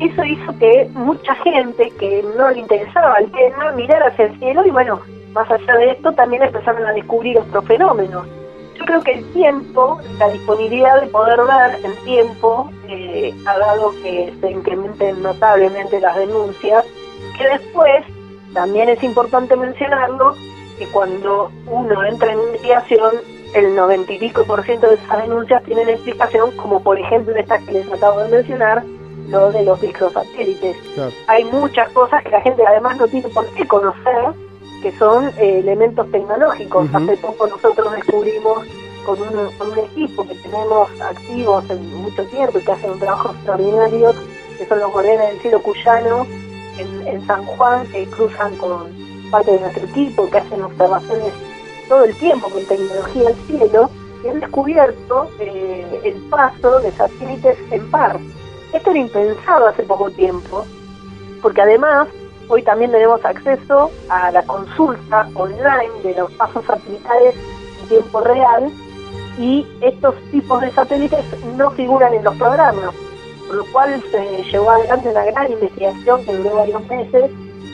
Eso hizo que mucha gente que no le interesaba el tema mirara hacia el cielo y bueno, más allá de esto también empezaron a descubrir otros fenómenos. Yo creo que el tiempo, la disponibilidad de poder ver en tiempo, ha dado que se incrementen notablemente las denuncias, que después, también es importante mencionarlo, que cuando uno entra en investigación, el 90 y pico % de esas denuncias tienen explicación, como por ejemplo estas que les acabo de mencionar, lo de los microsatélites. Claro. Hay muchas cosas que la gente además no tiene por qué conocer, que son elementos tecnológicos. Hace poco nosotros descubrimos con un equipo que tenemos activos en mucho tiempo y que hacen un trabajo extraordinario, que son los guardianes del cielo cuyanos en San Juan, que cruzan con parte de nuestro equipo, que hacen observaciones todo el tiempo con tecnología al cielo, y han descubierto el paso de satélites en par. Esto era impensado hace poco tiempo, porque además hoy también tenemos acceso a la consulta online de los pasos satelitales en tiempo real, y estos tipos de satélites no figuran en los programas, por lo cual se llevó adelante una gran investigación que duró varios meses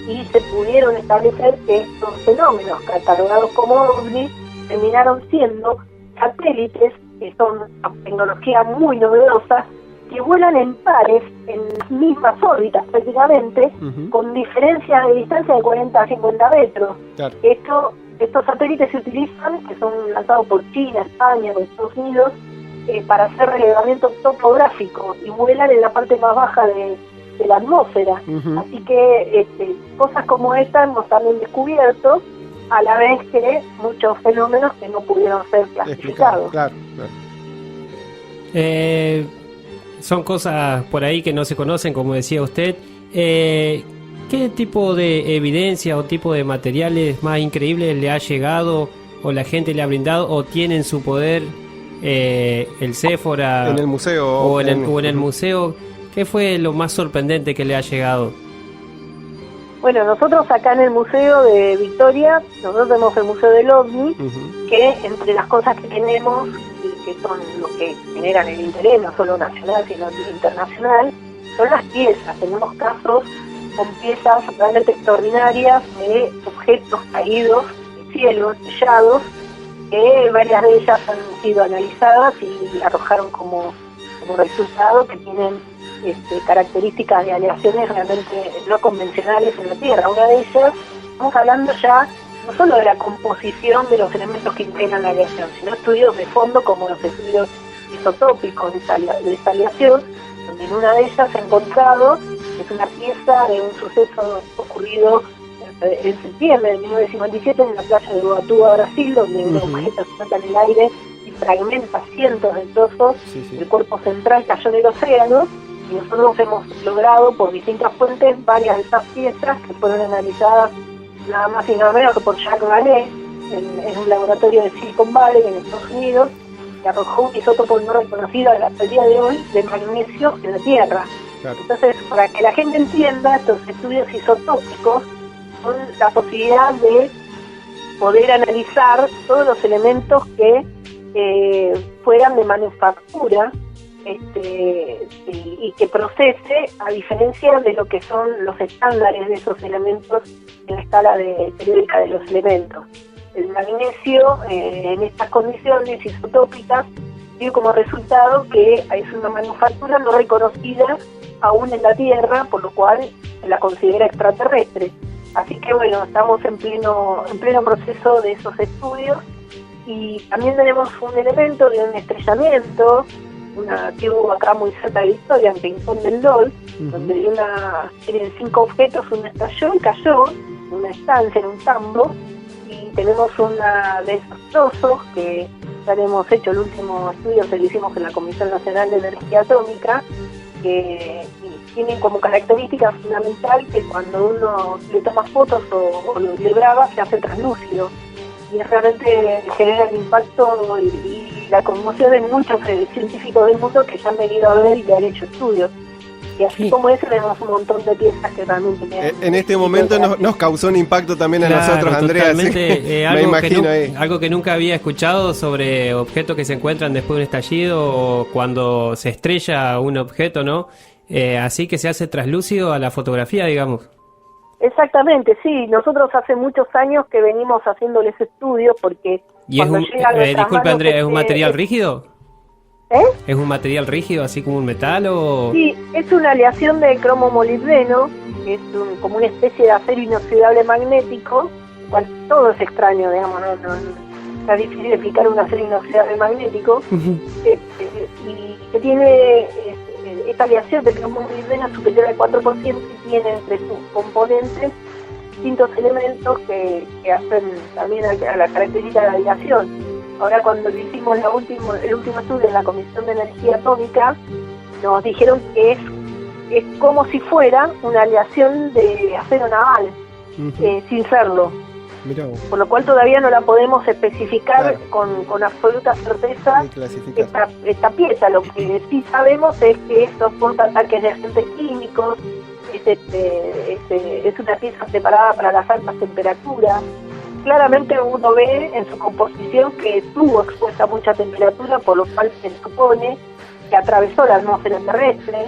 y se pudieron establecer que estos fenómenos catalogados como ovnis terminaron siendo satélites que son tecnología muy novedosa, que vuelan en pares, en las mismas órbitas prácticamente, con diferencia de distancia de 40 a 50 metros. Claro. Estos satélites se utilizan, que son lanzados por China, España o Estados Unidos, para hacer relevamiento topográfico y vuelan en la parte más baja de la atmósfera. Así que cosas como esta hemos también descubierto, a la vez que muchos fenómenos que no pudieron ser clasificados. Claro. Son cosas por ahí que no se conocen, como decía usted. ¿Qué tipo de evidencia o tipo de materiales más increíbles le ha llegado o la gente le ha brindado o tiene en su poder el Séfora en el museo o en el museo? ¿Qué fue lo más sorprendente que le ha llegado? Bueno, nosotros acá en el Museo de Victoria, nosotros tenemos el Museo del OVNI, que entre las cosas que tenemos y que son lo que generan el interés, no solo nacional, sino internacional, son las piezas. Tenemos casos con piezas realmente extraordinarias de objetos caídos del cielo, sellados, que varias de ellas han sido analizadas y arrojaron como resultado que tienen características de aleaciones realmente no convencionales en la Tierra. Una de ellas, estamos hablando ya no solo de la composición de los elementos que integran la aleación, sino estudios de fondo como los estudios isotópicos de esta aleación, donde en una de ellas se ha encontrado, es una pieza de un suceso ocurrido en septiembre de 1957 en la playa de Ubatuba, Brasil, donde un objeto flota en el aire y fragmenta cientos de trozos. El cuerpo central cayó en el océano, y nosotros hemos logrado por distintas fuentes varias de esas piezas que fueron analizadas nada más y nada menos que por Jacques Vallée en un laboratorio de Silicon Valley en Estados Unidos, que arrojó un isótopo no reconocido hasta el día de hoy de magnesio en la Tierra. Claro. Entonces, para que la gente entienda, estos estudios isotópicos son la posibilidad de poder analizar todos los elementos que fueran de manufactura y que procese a diferencia de lo que son los estándares de esos elementos en la escala periódica de los elementos. El magnesio en estas condiciones isotópicas tiene como resultado que es una manufactura no reconocida aún en la Tierra, por lo cual se la considera extraterrestre. Así que bueno, estamos en pleno proceso de esos estudios, y también tenemos un elemento de un estrellamiento, que hubo acá muy cerca de Victoria, en Rincón del Dol, donde de una serie de 5 objetos uno estalló y cayó en una estancia, en un tambo, y tenemos una de esos trozos que ya le hemos hecho el último estudio que lo hicimos en la Comisión Nacional de Energía Atómica, que tienen como característica fundamental que cuando uno le toma fotos o lo graba se hace translúcido, y realmente genera el impacto y la conmoción de muchos científicos del mundo que ya han venido a ver y le han hecho estudios. Y así como ese tenemos un montón de piezas que realmente... En este momento nos causó un impacto también a nosotros, Andrea. Totalmente, me imagino ahí. Algo que nunca había escuchado sobre objetos que se encuentran después de un estallido o cuando se estrella un objeto, ¿no? Así que se hace traslúcido a la fotografía, digamos. Exactamente, sí. Nosotros hace muchos años que venimos haciéndoles estudios porque... ¿Y es disculpe, Andrea, ¿es un material rígido? ¿Es un material rígido, así como un metal o...? Sí, es una aleación de cromo molibdeno, que es como una especie de acero inoxidable magnético, cual todo es extraño, digamos, no está difícil explicar un acero inoxidable magnético, y que tiene esta aleación de cromo molibdeno superior al 4% y tiene entre sus componentes distintos elementos que hacen también a la característica de la aleación. Ahora cuando le hicimos el último estudio en la Comisión de Energía Atómica, nos dijeron que es como si fuera una aleación de acero naval, sin serlo. Mirá vos. Por lo cual todavía no la podemos especificar con absoluta certeza esta pieza. Lo que sí sabemos es que esto soporta ataques de agentes químicos, es una pieza preparada para las altas temperaturas. Claramente uno ve en su composición que estuvo expuesta a mucha temperatura, por lo cual se supone que atravesó la atmósfera terrestre.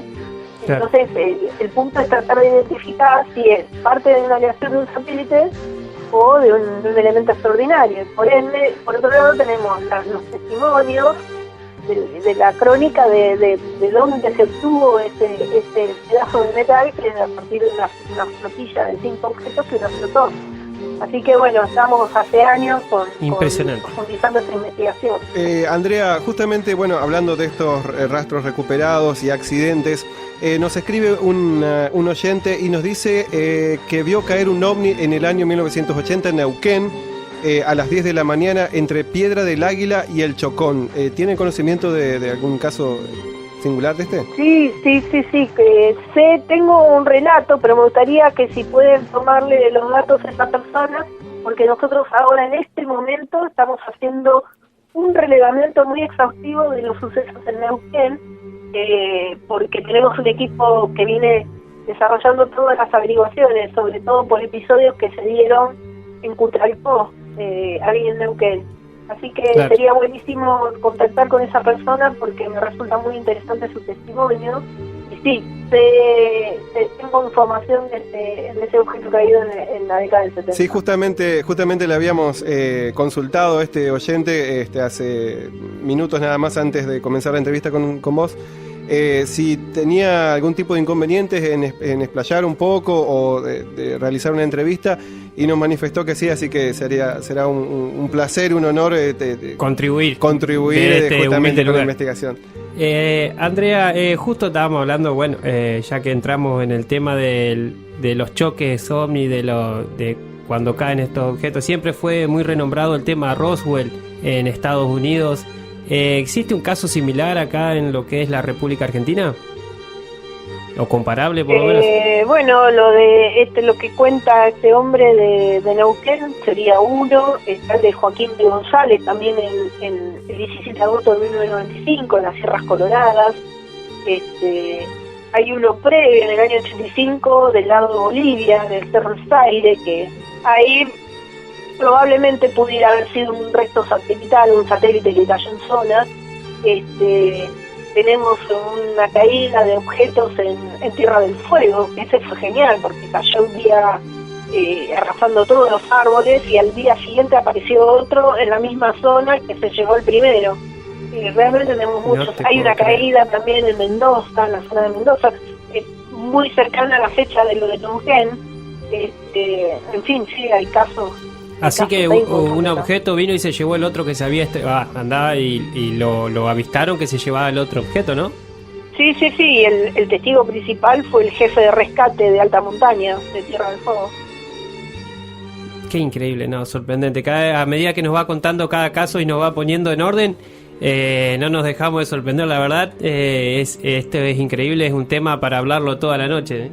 Claro. Entonces el punto es tratar de identificar si es parte de una aleación de un satélite o de un elemento extraordinario. Por ende, por otro lado tenemos los testimonios de la crónica de dónde se obtuvo ese pedazo de metal, que es a partir de una flotilla de 5 objetos que nos flotó. Así que bueno, estamos hace años profundizando esa investigación. Andrea, justamente, bueno, hablando de estos rastros recuperados y accidentes, nos escribe un oyente y nos dice que vio caer un ovni en el año 1980 en Neuquén, a las 10 de la mañana, entre Piedra del Águila y El Chocón. ¿Tienen conocimiento de algún caso singular de este? Sí, que tengo un relato, pero me gustaría que si pueden tomarle los datos a esa persona, porque nosotros ahora en este momento estamos haciendo un relevamiento muy exhaustivo de los sucesos en Neuquén, porque tenemos un equipo que viene desarrollando todas las averiguaciones, sobre todo por episodios que se dieron en Cutralcó, ahí en Neuquén. Así que claro, sería buenísimo contactar con esa persona porque me resulta muy interesante su testimonio. Y sí, tengo información de ese objeto caído en la década del 70. Sí, justamente le habíamos consultado a este oyente hace minutos nada más antes de comenzar la entrevista con vos. Si tenía algún tipo de inconvenientes en explayar un poco o de realizar una entrevista, y nos manifestó que sí, así que será un placer, un honor contribuir justamente con la investigación. Andrea, justo estábamos hablando, bueno, ya que entramos en el tema de los choques ovni, de cuando caen estos objetos, siempre fue muy renombrado el tema Roswell en Estados Unidos. ¿Existe un caso similar acá en lo que es la República Argentina? ¿O comparable, por lo menos? Bueno, lo que cuenta este hombre de Neuquén sería uno. Está el de Joaquín de González, también el 17 de agosto de 1995, en las Sierras Coloradas. Hay uno previo, en el año 85, del lado de Bolivia, del Cerro Zaire, que ahí probablemente pudiera haber sido un resto satelital, un satélite que cayó en zona. Tenemos una caída de objetos en Tierra del Fuego, que ese fue genial porque cayó un día arrasando todos los árboles y al día siguiente apareció otro en la misma zona que se llevó el primero. Realmente tenemos muchos. Hay una caída también en Mendoza, en la zona de Mendoza, muy cercana a la fecha de lo de Neuquén. En fin, sí, hay casos. Así que un objeto vino y se llevó el otro que se había andaba y lo avistaron que se llevaba el otro objeto, ¿no? Sí, el testigo principal fue el jefe de rescate de alta montaña de Tierra del Fuego. Qué increíble, no, sorprendente. A medida que nos va contando cada caso y nos va poniendo en orden, no nos dejamos de sorprender, la verdad. Esto es increíble, es un tema para hablarlo toda la noche, ¿eh?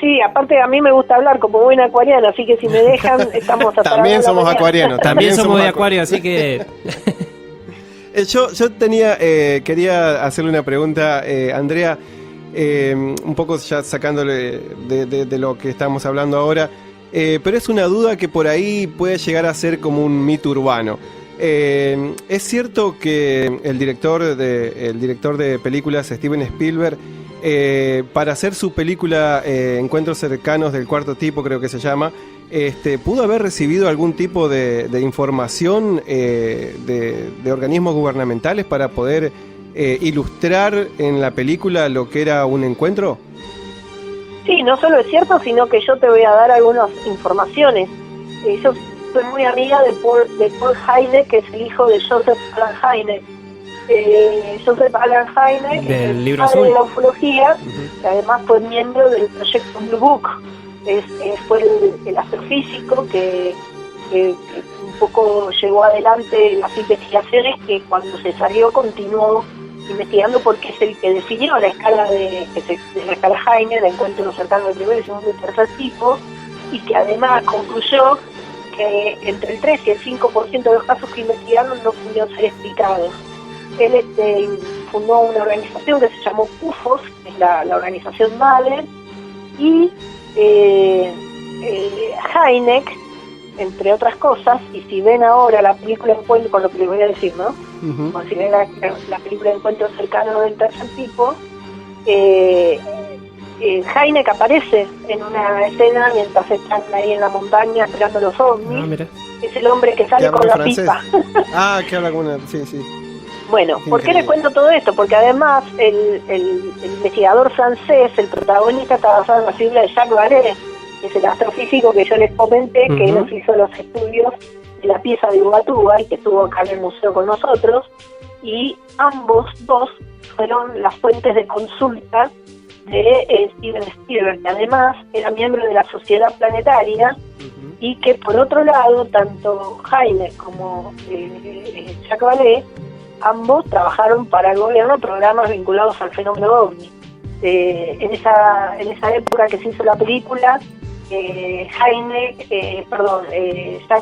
Sí, aparte a mí me gusta hablar como buena acuariana, así que si me dejan, estamos hasta También somos acuarianos. También somos de acuario, así que... Yo quería hacerle una pregunta, Andrea, un poco ya sacándole de lo que estamos hablando ahora, pero es una duda que por ahí puede llegar a ser como un mito urbano. ¿Es cierto que el director de películas, Steven Spielberg, para hacer su película Encuentros cercanos del cuarto tipo, creo que se llama, pudo haber recibido algún tipo de información de organismos gubernamentales para poder ilustrar en la película lo que era un encuentro? Sí, no solo es cierto, sino que yo te voy a dar algunas informaciones. Yo soy muy amiga de Paul Hynek, que es el hijo de Joseph Alan Hynek. Joseph Alan Hynek, del libro padre azul de la ufología, que además fue miembro del proyecto Blue Book. Fue el astrofísico que un poco llevó adelante las investigaciones, que cuando se salió continuó investigando, porque es el que definió la escala de la escala Hynek, de encuentros cercanos del primer, segundo y tercer tipo, y que además concluyó que entre el 3 y el 5% de los casos que investigaron no pudieron ser explicados. Él fundó una organización que se llamó UFOS, que es la organización madre, y Hynek, entre otras cosas, y si ven ahora la película Encuentro, con lo que les voy a decir, ¿no? Uh-huh. O si ven la película Encuentro cercano del tercer tipo, Hynek aparece en una escena mientras están ahí en la montaña esperando los ovnis. mira. Es el hombre que sale con la pipa. Que habla con una... Sí. Bueno, ¿por qué les cuento todo esto? Porque además el investigador francés, el protagonista, está basado en la figura de Jacques Vallée, que es el astrofísico que yo les comenté, que Uh-huh. nos hizo los estudios de la pieza de Ubatuba y que estuvo acá en el museo con nosotros, y ambos dos fueron las fuentes de consulta de Steven Spielberg, que además era miembro de la Sociedad Planetaria, Uh-huh. y que por otro lado, tanto Hynek como Jacques Vallée, ambos trabajaron para el gobierno programas vinculados al fenómeno OVNI. En esa época que se hizo la película, Jacques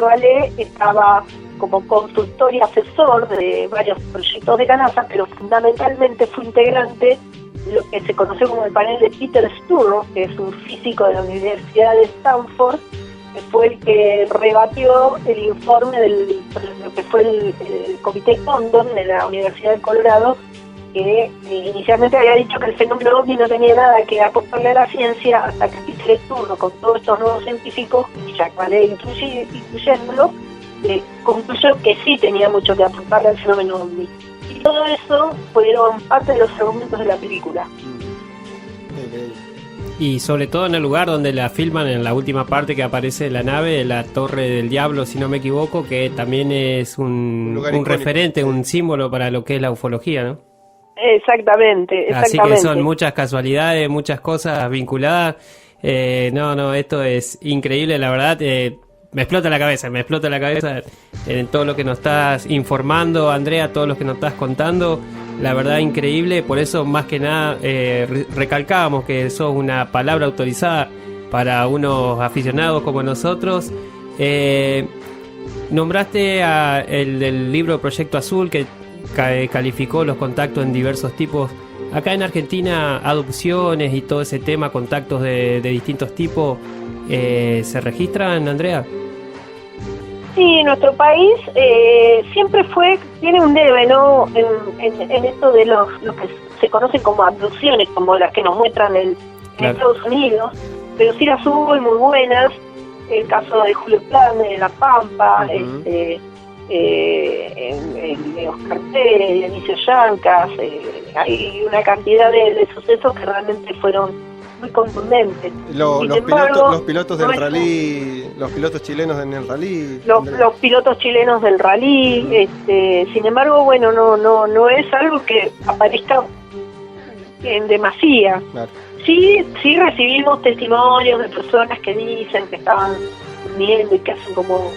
Vallée estaba como consultor y asesor de varios proyectos de la NASA, pero fundamentalmente fue integrante de lo que se conoció como el panel de Peter Sturrow, que es un físico de la Universidad de Stanford, que fue el que rebatió el informe de lo que fue el Comité Condon de la Universidad de Colorado, que inicialmente había dicho que el fenómeno OVNI no tenía nada que aportarle a la ciencia, hasta que Peter Sturrow, con todos estos nuevos científicos, y Jacques Vallée incluyéndolo, concluyó que sí tenía mucho que aportarle al fenómeno OVNI. Y todo eso fueron parte de los argumentos de la película. Y sobre todo en el lugar donde la filman, en la última parte que aparece la nave, la Torre del Diablo, si no me equivoco, que también es un referente, un símbolo para lo que es la ufología, ¿no? Exactamente. Así que son muchas casualidades, muchas cosas vinculadas. Esto es increíble, la verdad. Me explota la cabeza en todo lo que nos estás informando, Andrea, todo lo que nos estás contando. La verdad, increíble. Por eso, más que nada, recalcábamos que sos una palabra autorizada para unos aficionados como nosotros. Nombraste el del libro Proyecto Azul, que calificó los contactos en diversos tipos. Acá en Argentina, adopciones y todo ese tema, contactos de distintos tipos, ¿se registran, Andrea? Sí, nuestro país siempre tiene un debe, ¿no? En esto de los que se conocen como abducciones, como las que nos muestran en Estados Unidos, pero sí las hubo y muy buenas. El caso de Julio Plane, de La Pampa, Uh-huh. de Oscar Pérez, de Dionisio Yancas, hay una cantidad de sucesos que realmente fueron muy contundentes. Los pilotos del nuestro, rally, los pilotos chilenos en el rally. los pilotos chilenos del rally, sin embargo, bueno, no es algo que aparezca en demasía. Claro. Sí recibimos testimonios de personas que dicen que estaban durmiendo y que hacen como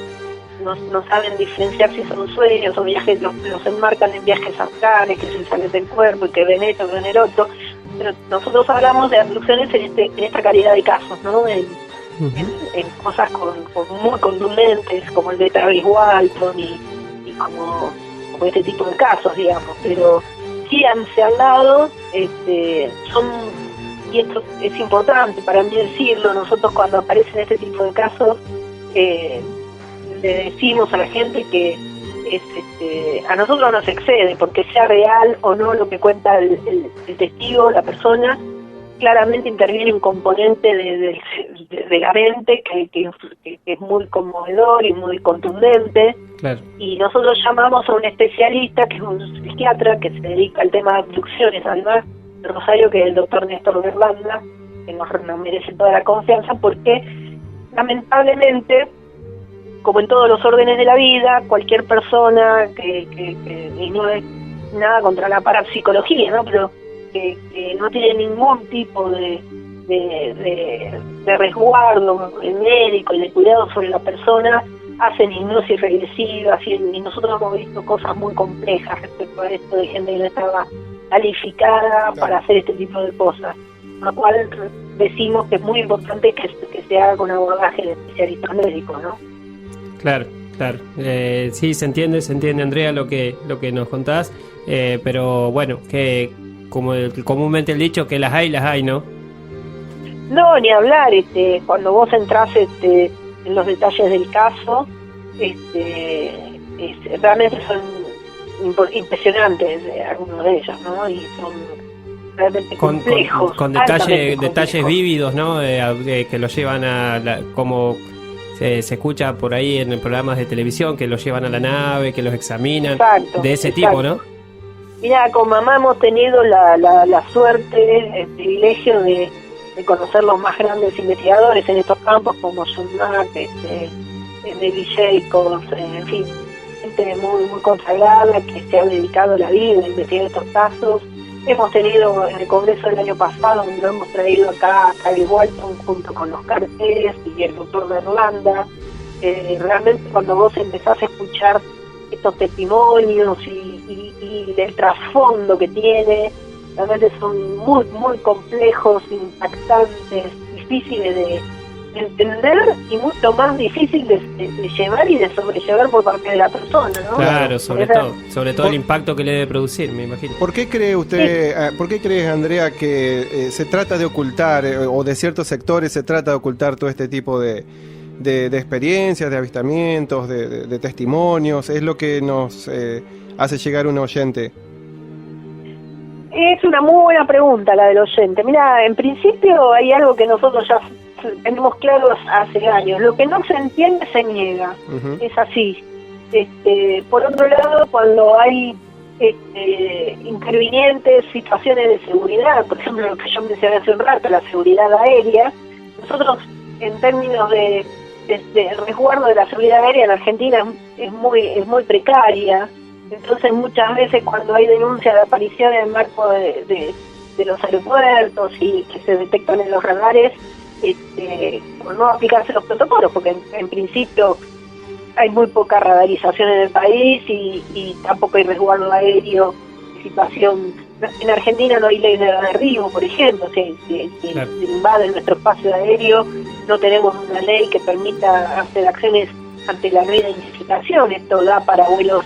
no saben diferenciar si son sueños o viajes, los enmarcan en viajes astrales, que se salen del cuerpo y que ven esto, que ven el otro. Pero nosotros hablamos de abducciones en esta calidad de casos, ¿no? En cosas muy contundentes, como el de Travis Walton y como con este tipo de casos, digamos, pero sí se han dado, y esto es importante para mí decirlo, nosotros cuando aparecen este tipo de casos, le decimos a la gente que a nosotros nos excede, porque sea real o no lo que cuenta el testigo, la persona, claramente interviene un componente de la mente que es muy conmovedor y muy contundente. Claro. Y nosotros llamamos a un especialista, que es un psiquiatra que se dedica al tema de abducciones, además de Rosario, que es el doctor Néstor Berlanda, que nos merece toda la confianza, porque lamentablemente, como en todos los órdenes de la vida, cualquier persona y no es nada contra la parapsicología, ¿no? Pero que no tiene ningún tipo de resguardo médico y de cuidado sobre la persona, hacen hipnosis regresiva, y nosotros hemos visto cosas muy complejas respecto a esto, de gente que no estaba calificada para hacer este tipo de cosas, lo cual decimos que es muy importante que se haga con abordaje de especialistas médicos, ¿no? Claro. Sí, se entiende, Andrea, lo que nos contás, pero bueno, que como comúnmente el dicho, que las hay, ¿no? No, ni hablar, cuando vos entrás en los detalles del caso, realmente son impresionantes algunos de ellos, ¿no? Y son realmente complejos. Con detalles vívidos, ¿no? Que los llevan como se escucha por ahí en programas de televisión, que los llevan a la nave, que los examinan. Exacto, de ese tipo, ¿no? Mira, con mamá hemos tenido la suerte, el privilegio de conocer los más grandes investigadores en estos campos, como John Mack, David Jacobs, en fin, gente muy, muy consagrada que se ha dedicado la vida a investigar estos casos. Hemos tenido en el Congreso del año pasado, donde lo hemos traído acá a Kyle Walton junto con Oscar Pérez y el doctor Berlanda. Realmente cuando vos empezás a escuchar estos testimonios y el trasfondo que tiene, realmente son muy, muy complejos, impactantes, difíciles de entender y mucho más difícil de llevar y de sobrellevar por parte de la persona, ¿no? Claro, sobre todo el impacto que le debe producir, me imagino. ¿Por qué cree usted, por qué crees, Andrea, que se trata de ocultar, o de ciertos sectores se trata de ocultar todo este tipo de experiencias, de avistamientos, de testimonios? Es lo que nos hace llegar un oyente. Es una muy buena pregunta la del oyente. Mira, en principio hay algo que nosotros ya tenemos claro hace años. Lo que no se entiende se niega. Uh-huh. Es así. Por otro lado, cuando hay intervinientes, situaciones de seguridad, por ejemplo, lo que yo mencioné hace un rato, la seguridad aérea, nosotros en términos de resguardo de la seguridad aérea en Argentina es muy precaria. Entonces muchas veces cuando hay denuncias de aparición en el marco de los aeropuertos y que se detectan en los radares, por no aplicarse los protocolos, porque en principio hay muy poca radarización en el país y tampoco hay resguardo aéreo, situación. En Argentina no hay ley de derribo, por ejemplo, si claro, se invade nuestro espacio aéreo, no tenemos una ley que permita hacer acciones ante la ley de identificación. Esto da para vuelos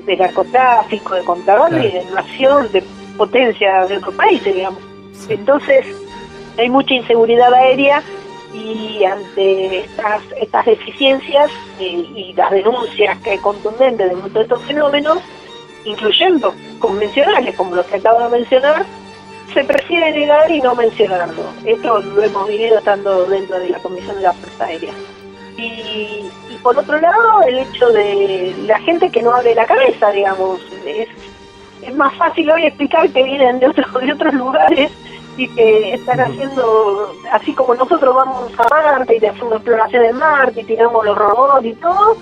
de narcotráfico, de contrabando, claro, y de invasión de potencias de otros países, digamos. Sí. Entonces hay mucha inseguridad aérea y ante estas deficiencias y las denuncias que hay contundentes de muchos de estos fenómenos, incluyendo convencionales como los que acabo de mencionar, se prefiere negar y no mencionarlo. Esto lo hemos vivido estando dentro de la Comisión de la Fuerza Aérea. Y por otro lado, el hecho de la gente que no abre la cabeza, digamos, es más fácil hoy explicar que vienen de otros lugares y que están haciendo, así como nosotros vamos a Marte y hacemos exploración en Marte y tiramos los robots y todo,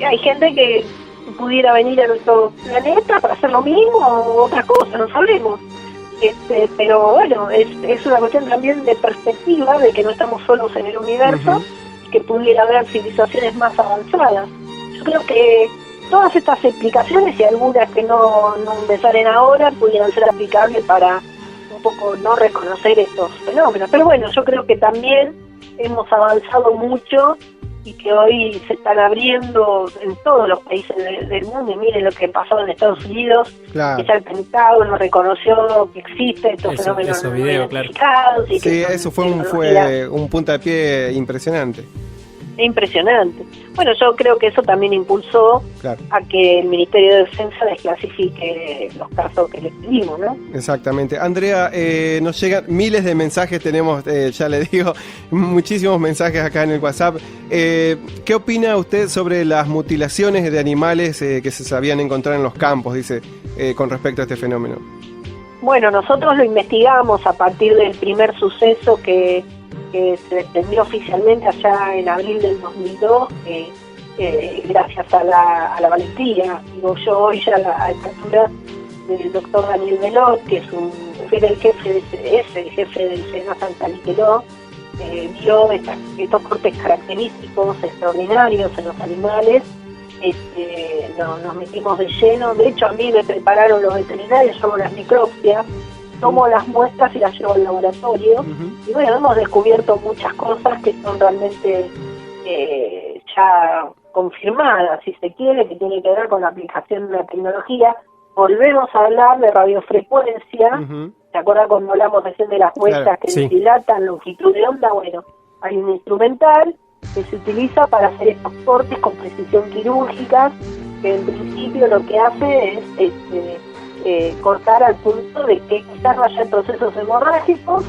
hay gente que pudiera venir a nuestro planeta para hacer lo mismo o otra cosa, no sabemos. Pero bueno, es una cuestión también de perspectiva, de que no estamos solos en el universo, uh-huh, que pudiera haber civilizaciones más avanzadas. Yo creo que todas estas explicaciones y algunas que no me salen ahora pudieran ser aplicables para un poco no reconocer estos fenómenos. Pero bueno, yo creo que también hemos avanzado mucho y que hoy se están abriendo en todos los países del mundo. Y miren lo que pasó en Estados Unidos, Claro. que ya el Pentágono reconoció que existen estos fenómenos Eso video, claro. identificados. Y Sí, que son eso fue tecnologías un puntapié impresionante. impresionante. Bueno, yo creo que eso también impulsó Claro. a que el Ministerio de Defensa desclasifique los casos que le pedimos, ¿no? Exactamente. Andrea, nos llegan miles de mensajes, tenemos, ya le digo, muchísimos mensajes acá en el WhatsApp. ¿Qué opina usted sobre las mutilaciones de animales que se sabían encontrar en los campos, dice, con respecto a este fenómeno? Bueno, nosotros lo investigamos a partir del primer suceso que se extendió oficialmente allá en abril del 2002, gracias a la valentía, digo yo hoy ya a la altura del doctor Daniel Belot, que fue el jefe del SENA Santa Liqueló, vio estos cortes característicos extraordinarios en los animales. Nos metimos de lleno. De hecho, a mí me prepararon los veterinarios, yo hago las necropsias, tomo las muestras y las llevo al laboratorio. Y bueno, hemos descubierto muchas cosas que son realmente ya confirmadas, si se quiere, que tiene que ver con la aplicación de la tecnología. Volvemos a hablar de radiofrecuencia. ¿Se acuerdan cuando hablamos recién de las muestras Claro, que sí. dilatan longitud de onda? Bueno, hay un instrumental que se utiliza para hacer estos cortes con precisión quirúrgica, que en principio lo que hace es cortar al punto de que quizás no haya procesos hemorrágicos,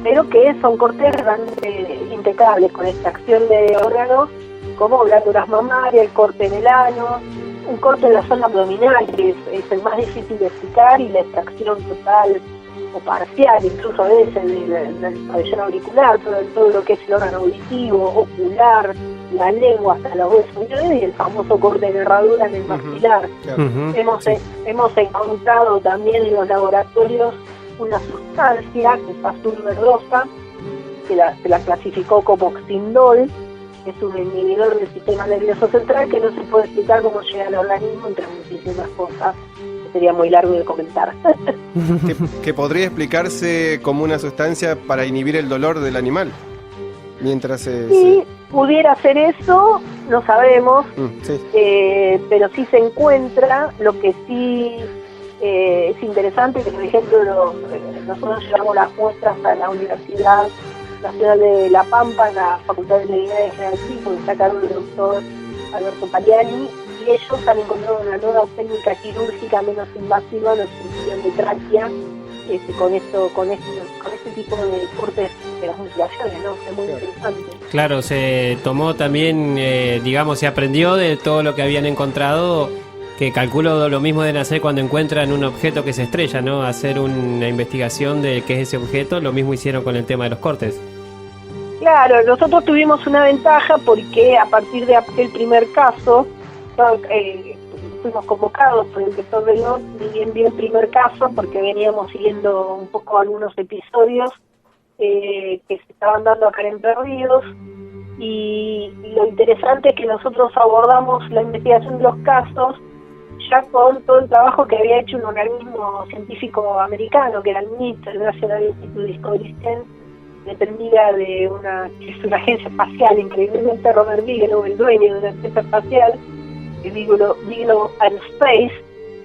pero que son cortes realmente impecables, con extracción de órganos como glándulas mamarias, el corte en el ano, un corte en la zona abdominal, que es el más difícil de explicar, y la extracción total o parcial, incluso a veces del pabellón auricular, todo lo que es el órgano auditivo, ocular, la lengua hasta los huesos, y el famoso corte de herradura en el maxilar. Claro. Hemos encontrado también en los laboratorios una sustancia que es azul verdosa, que se la clasificó como oxindol, que es un inhibidor del sistema nervioso central, que no se puede explicar cómo llega al organismo, entre muchísimas cosas. Sería muy largo de comentar. Que podría explicarse como una sustancia para inhibir el dolor del animal. Mientras Si pudiera ser eso, no sabemos, sí. pero sí se encuentra. Lo que sí es interesante, que por ejemplo nosotros llevamos las muestras a la Universidad Nacional de La Pampa, en la Facultad de Medicina de General Pico, que está a cargo del doctor Alberto Paliani, y ellos han encontrado una nueva técnica quirúrgica menos invasiva, la obstrucción de tráquea, con este tipo de cortes de las mutilaciones, ¿no? Es muy interesante. Claro, se tomó también, digamos, se aprendió de todo lo que habían encontrado, que calculo lo mismo deben hacer cuando encuentran un objeto que se estrella, ¿no? Hacer una investigación de qué es ese objeto, lo mismo hicieron con el tema de los cortes. Claro, nosotros tuvimos una ventaja porque a partir de aquel primer caso, fuimos convocados por el doctor Belot, ni bien vio el primer caso, porque veníamos siguiendo un poco algunos episodios que se estaban dando acá en Entre Ríos, y lo interesante es que nosotros abordamos la investigación de los casos ya con todo el trabajo que había hecho un organismo científico americano, que era el NIST, el National Institute Discovery Center, dependía de una agencia espacial, increíblemente Robert Bigelow, el dueño de una agencia espacial, Bigelow Aerospace.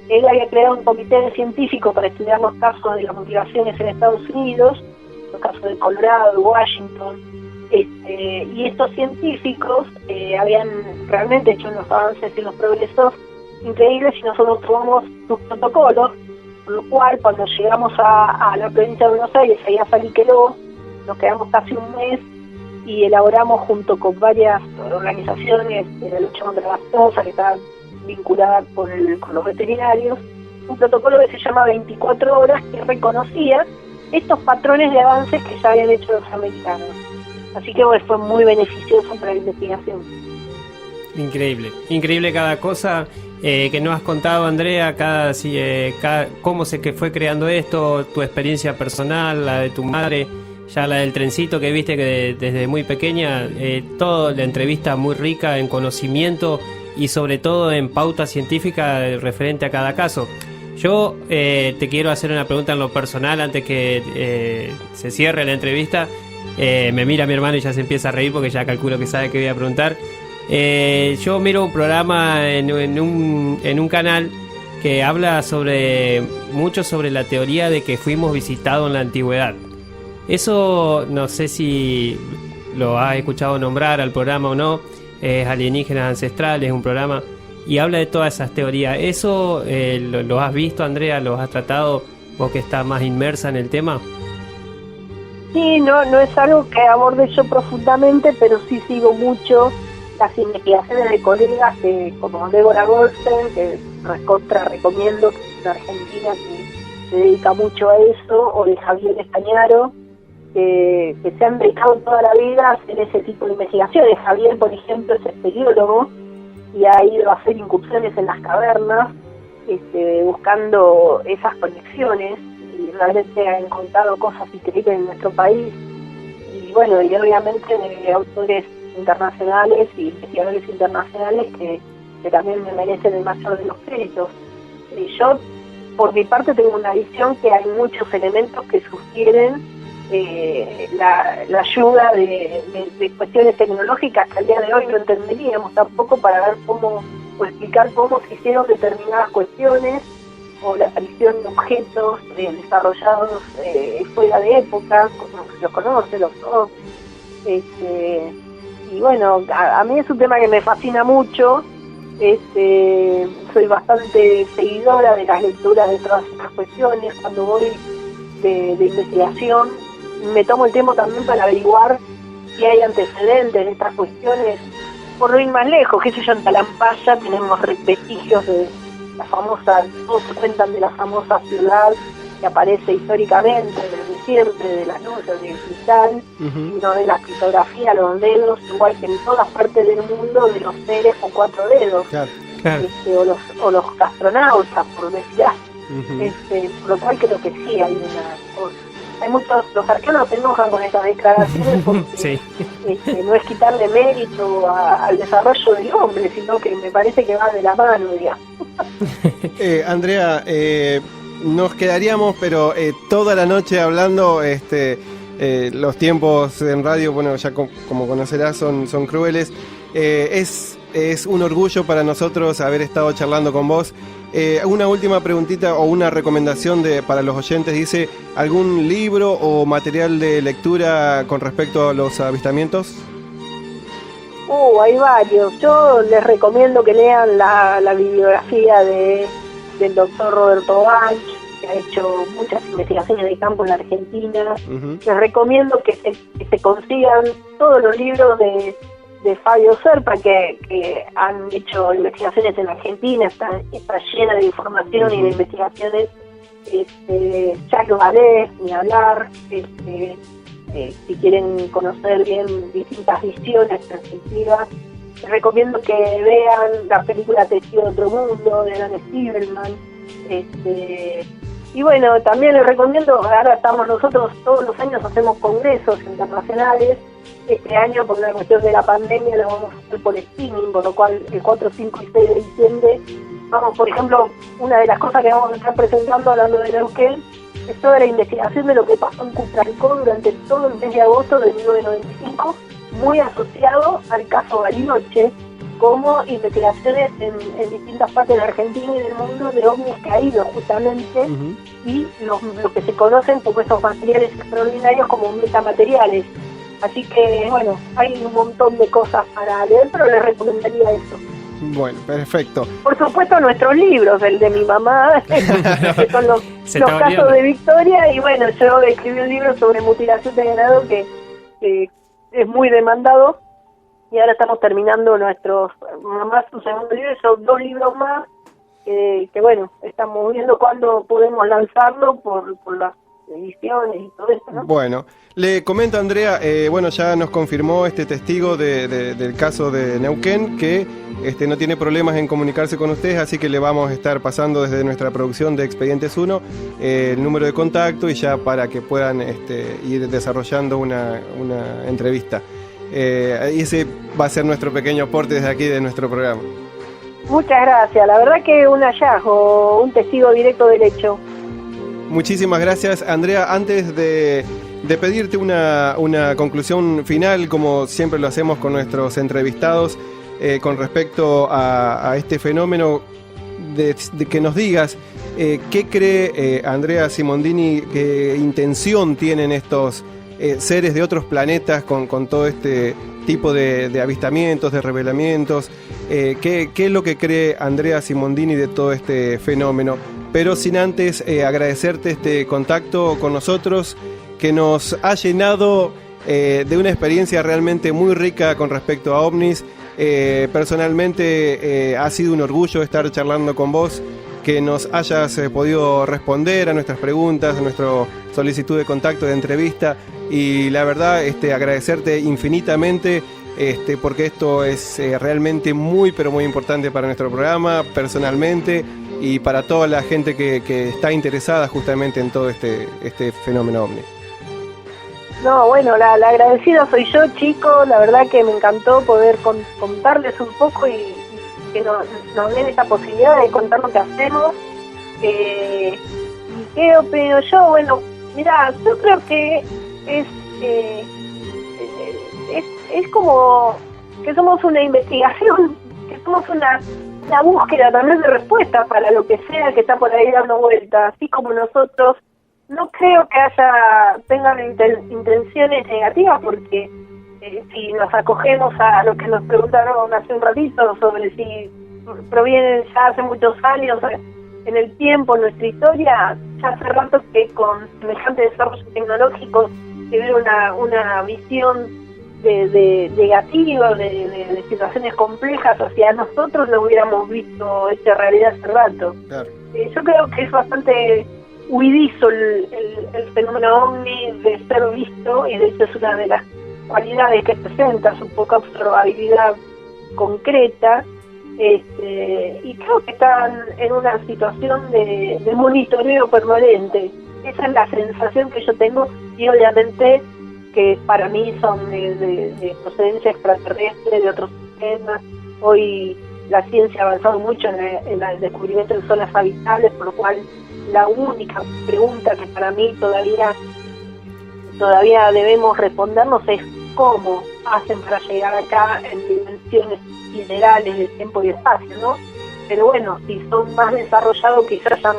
Él había creado un comité de científicos para estudiar los casos de las mutilaciones en Estados Unidos, los casos de Colorado, de Washington, y estos científicos habían realmente hecho unos avances y unos progresos increíbles, y nosotros tomamos sus protocolos, por lo cual cuando llegamos a la provincia de Buenos Aires, ahí a Faliqueló, nos quedamos casi un mes y elaboramos junto con varias organizaciones de la lucha contra la aftosa, que estaban vinculadas con los veterinarios, un protocolo que se llama 24 horas, que reconocía estos patrones de avances que ya habían hecho los americanos. Así que bueno, fue muy beneficioso para la investigación. Increíble cada cosa que nos has contado, Andrea, cómo que fue creando esto, tu experiencia personal, la de tu madre, ya la del trencito que viste que desde muy pequeña, toda la entrevista muy rica en conocimiento y sobre todo en pauta científica referente a cada caso. Yo te quiero hacer una pregunta en lo personal antes que se cierre la entrevista. Me mira mi hermano y ya se empieza a reír porque ya calculo que sabe que voy a preguntar. Yo miro un programa en un canal que habla mucho sobre la teoría de que fuimos visitados en la antigüedad. Eso no sé si lo has escuchado nombrar al programa o no. Es Alienígenas Ancestrales, es un programa y habla de todas esas teorías. ¿Eso lo has visto, Andrea? ¿Lo has tratado vos que estás más inmersa en el tema? Sí, no es algo que aborde yo profundamente, pero sí sigo mucho las investigaciones de colegas como Deborah Goldstein, que recomiendo, que es una argentina que se dedica mucho a eso, o de Javier Estañaro, que se han dedicado toda la vida a hacer ese tipo de investigaciones. Javier, por ejemplo, es espeleólogo y ha ido a hacer incursiones en las cavernas, buscando esas conexiones, y realmente ha encontrado cosas increíbles en nuestro país. Y bueno, y obviamente de autores internacionales y investigadores internacionales que también me merecen el mayor de los créditos. Y yo, por mi parte, tengo una visión que hay muchos elementos que sugieren la ayuda de cuestiones tecnológicas que al día de hoy no entenderíamos tampoco, para ver cómo o explicar cómo se hicieron determinadas cuestiones, o la aparición de objetos desarrollados fuera de época, como se los conoce, los OVNIs. Y bueno, a mí es un tema que me fascina mucho. Soy bastante seguidora de las lecturas de todas estas cuestiones. Cuando voy de investigación, me tomo el tiempo también para averiguar si hay antecedentes de estas cuestiones. Por no ir más lejos, qué sé yo, en Talampaya tenemos vestigios de la famosa, todos cuentan de la famosa ciudad que aparece históricamente desde siempre, de las luces de cristal, y uno ve la criptografía, los dedos, igual que en todas partes del mundo, de los seres con 4 dedos, Claro. o los astronautas, por decir así. Por lo cual creo que sí hay hay muchos, los arqueólogos se enojan con estas declaraciones porque Sí. No es quitarle mérito al desarrollo del hombre, sino que me parece que va de la mano, digamos. Andrea, nos quedaríamos, pero toda la noche hablando. Los tiempos en radio, bueno, ya como conocerás, son crueles. Es un orgullo para nosotros haber estado charlando con vos. Una última preguntita o una recomendación para los oyentes. Dice, ¿algún libro o material de lectura con respecto a los avistamientos? Hay varios. Yo les recomiendo que lean la bibliografía del doctor Roberto Banch, que ha hecho muchas investigaciones de campo en la Argentina. Les recomiendo que se consigan todos los libros de Fabio Serpa, que han hecho investigaciones en Argentina. Está llena de información y de investigaciones. Jacques Vallée, ni hablar. Si quieren conocer bien distintas visiones perspectivas, les recomiendo que vean la película Testigo de otro mundo, de Dan Spiegelman. Y bueno, también les recomiendo, ahora estamos nosotros, todos los años hacemos congresos internacionales. Este año, por la cuestión de la pandemia, lo vamos a hacer por streaming, por lo cual el 4, 5 y 6 de diciembre vamos, por ejemplo, una de las cosas que vamos a estar presentando, hablando de Neuquén, es toda la investigación de lo que pasó en Cutralcó durante todo el mes de agosto de 1995, muy asociado al caso Bariloche, como investigaciones en distintas partes de la Argentina y del mundo de ovnis caídos justamente, y lo que se conocen como esos materiales extraordinarios como metamateriales. Así que, bueno, hay un montón de cosas para leer, pero les recomendaría eso. Bueno, perfecto. Por supuesto, nuestros libros, el de mi mamá, que son los casos de Victoria, y bueno, yo escribí un libro sobre mutilación de ganado que es muy demandado, y ahora estamos terminando mamá su segundo libro, son 2 libros más, que bueno, estamos viendo cuándo podemos lanzarlo por las ediciones y todo eso, ¿no? Bueno, le comento a Andrea, bueno, ya nos confirmó este testigo del caso de Neuquén que no tiene problemas en comunicarse con ustedes, así que le vamos a estar pasando desde nuestra producción de Expedientes 1 el número de contacto, y ya para que puedan ir desarrollando una entrevista. Y ese va a ser nuestro pequeño aporte desde aquí de nuestro programa. Muchas gracias, la verdad que un hallazgo, un testigo directo del hecho. Muchísimas gracias, Andrea. Antes de de pedirte una conclusión final, como siempre lo hacemos con nuestros entrevistados, con respecto a este fenómeno, de que nos digas qué cree Andrea Simondini, qué intención tienen estos seres de otros planetas con todo este tipo de avistamientos, de revelamientos. ¿Qué es lo que cree Andrea Simondini de todo este fenómeno? Pero sin antes agradecerte este contacto con nosotros, que nos ha llenado de una experiencia realmente muy rica con respecto a ovnis. Personalmente ha sido un orgullo estar charlando con vos, que nos hayas podido responder a nuestras preguntas, a nuestra solicitud de contacto, de entrevista, y la verdad agradecerte infinitamente, porque esto es realmente muy pero muy importante para nuestro programa, personalmente, y para toda la gente que está interesada justamente en todo este fenómeno OVNI. No, bueno, la agradecida soy yo, chicos. La verdad que me encantó poder contarles un poco y que nos den esta posibilidad de contar lo que hacemos. ¿Y qué opino yo? Bueno, mira, yo creo que es como que somos una investigación, que somos una búsqueda también de respuestas para lo que sea que está por ahí dando vueltas, así como nosotros. No creo que tengan intenciones negativas, porque si nos acogemos a lo que nos preguntaron hace un ratito sobre si provienen ya hace muchos años en el tiempo, en nuestra historia, ya hace rato que con semejante desarrollo tecnológico se ve una visión negativa de situaciones complejas hacia nosotros, lo hubiéramos visto esta realidad hace rato. Claro. Yo creo que es bastante huidizo el fenómeno OVNI de ser visto, y de hecho es una de las cualidades que presenta, su poca probabilidad concreta, y creo que están en una situación de monitoreo permanente. Esa es la sensación que yo tengo, y obviamente que para mí son de procedencia extraterrestre, de otros sistemas. Hoy la ciencia ha avanzado mucho en el descubrimiento de zonas habitables, por lo cual la única pregunta que para mí todavía debemos respondernos es cómo hacen para llegar acá en dimensiones siderales de tiempo y espacio, ¿no? Pero bueno, si son más desarrollados quizás han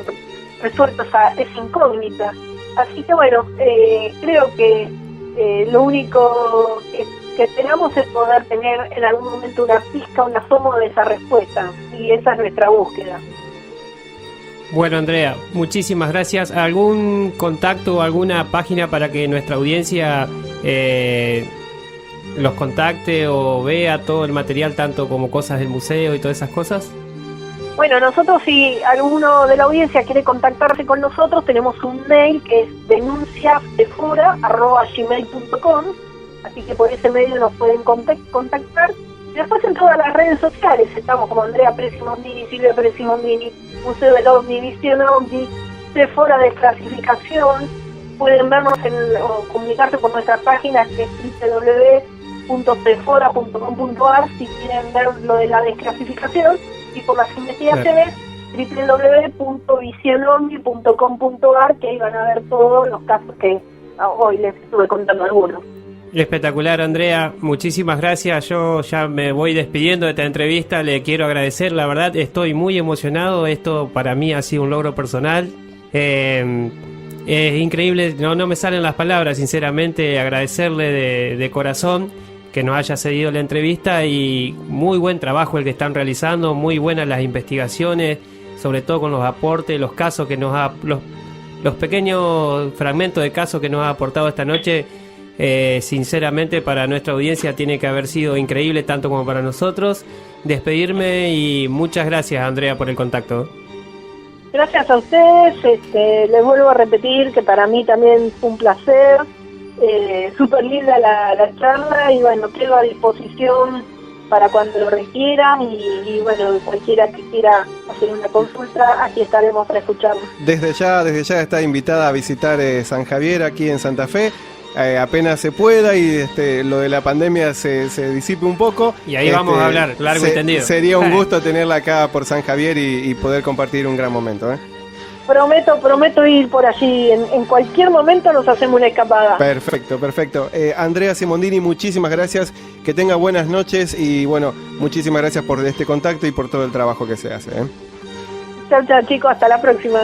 resuelto esa incógnita. Así que bueno, creo que lo único que esperamos es poder tener en algún momento una pizca, un asomo de esa respuesta, y esa es nuestra búsqueda. Bueno, Andrea, muchísimas gracias. ¿Algún contacto o alguna página para que nuestra audiencia los contacte o vea todo el material, tanto como cosas del museo y todas esas cosas? Bueno, nosotros, si alguno de la audiencia quiere contactarse con nosotros, tenemos un mail que es denunciasdefora@gmail.com, así que por ese medio nos pueden contactar. Y después en todas las redes sociales estamos como Andrea Simondini, Silvia Simondini, Museo del OVNI, Visión OVNI, Defora Desclasificación. Pueden vernos o comunicarse por nuestra página, que es www.defora.com.ar, si quieren ver lo de la desclasificación, y por las investigaciones www.visionovni.com.ar, que ahí van a ver todos los casos que hoy les estuve contando algunos. Espectacular, Andrea, muchísimas gracias. Yo ya me voy despidiendo de esta entrevista. Le quiero agradecer, la verdad estoy muy emocionado. Esto para mí ha sido un logro personal. Es increíble, no me salen las palabras, sinceramente. Agradecerle de corazón que nos haya cedido la entrevista, y muy buen trabajo el que están realizando, muy buenas las investigaciones, sobre todo con los aportes, los casos que nos ha, los pequeños fragmentos de casos que nos ha aportado esta noche. Sinceramente para nuestra audiencia tiene que haber sido increíble, tanto como para nosotros. Despedirme, y muchas gracias, Andrea, por el contacto. Gracias a ustedes, les vuelvo a repetir que para mí también fue un placer, súper linda la charla, y bueno, quedo a disposición para cuando lo requieran, y bueno, cualquiera que quiera hacer una consulta, aquí estaremos para escucharlos. Desde ya está invitada a visitar San Javier aquí en Santa Fe. Apenas se pueda y lo de la pandemia se disipe un poco. Y ahí vamos a hablar, largo y tendido. Sería un gusto tenerla acá por San Javier y poder compartir un gran momento. Prometo ir por allí. En cualquier momento nos hacemos una escapada. Perfecto, perfecto. Andrea Simondini, muchísimas gracias. Que tenga buenas noches y bueno, muchísimas gracias por este contacto y por todo el trabajo que se hace. Chao, chao, chicos. Hasta la próxima.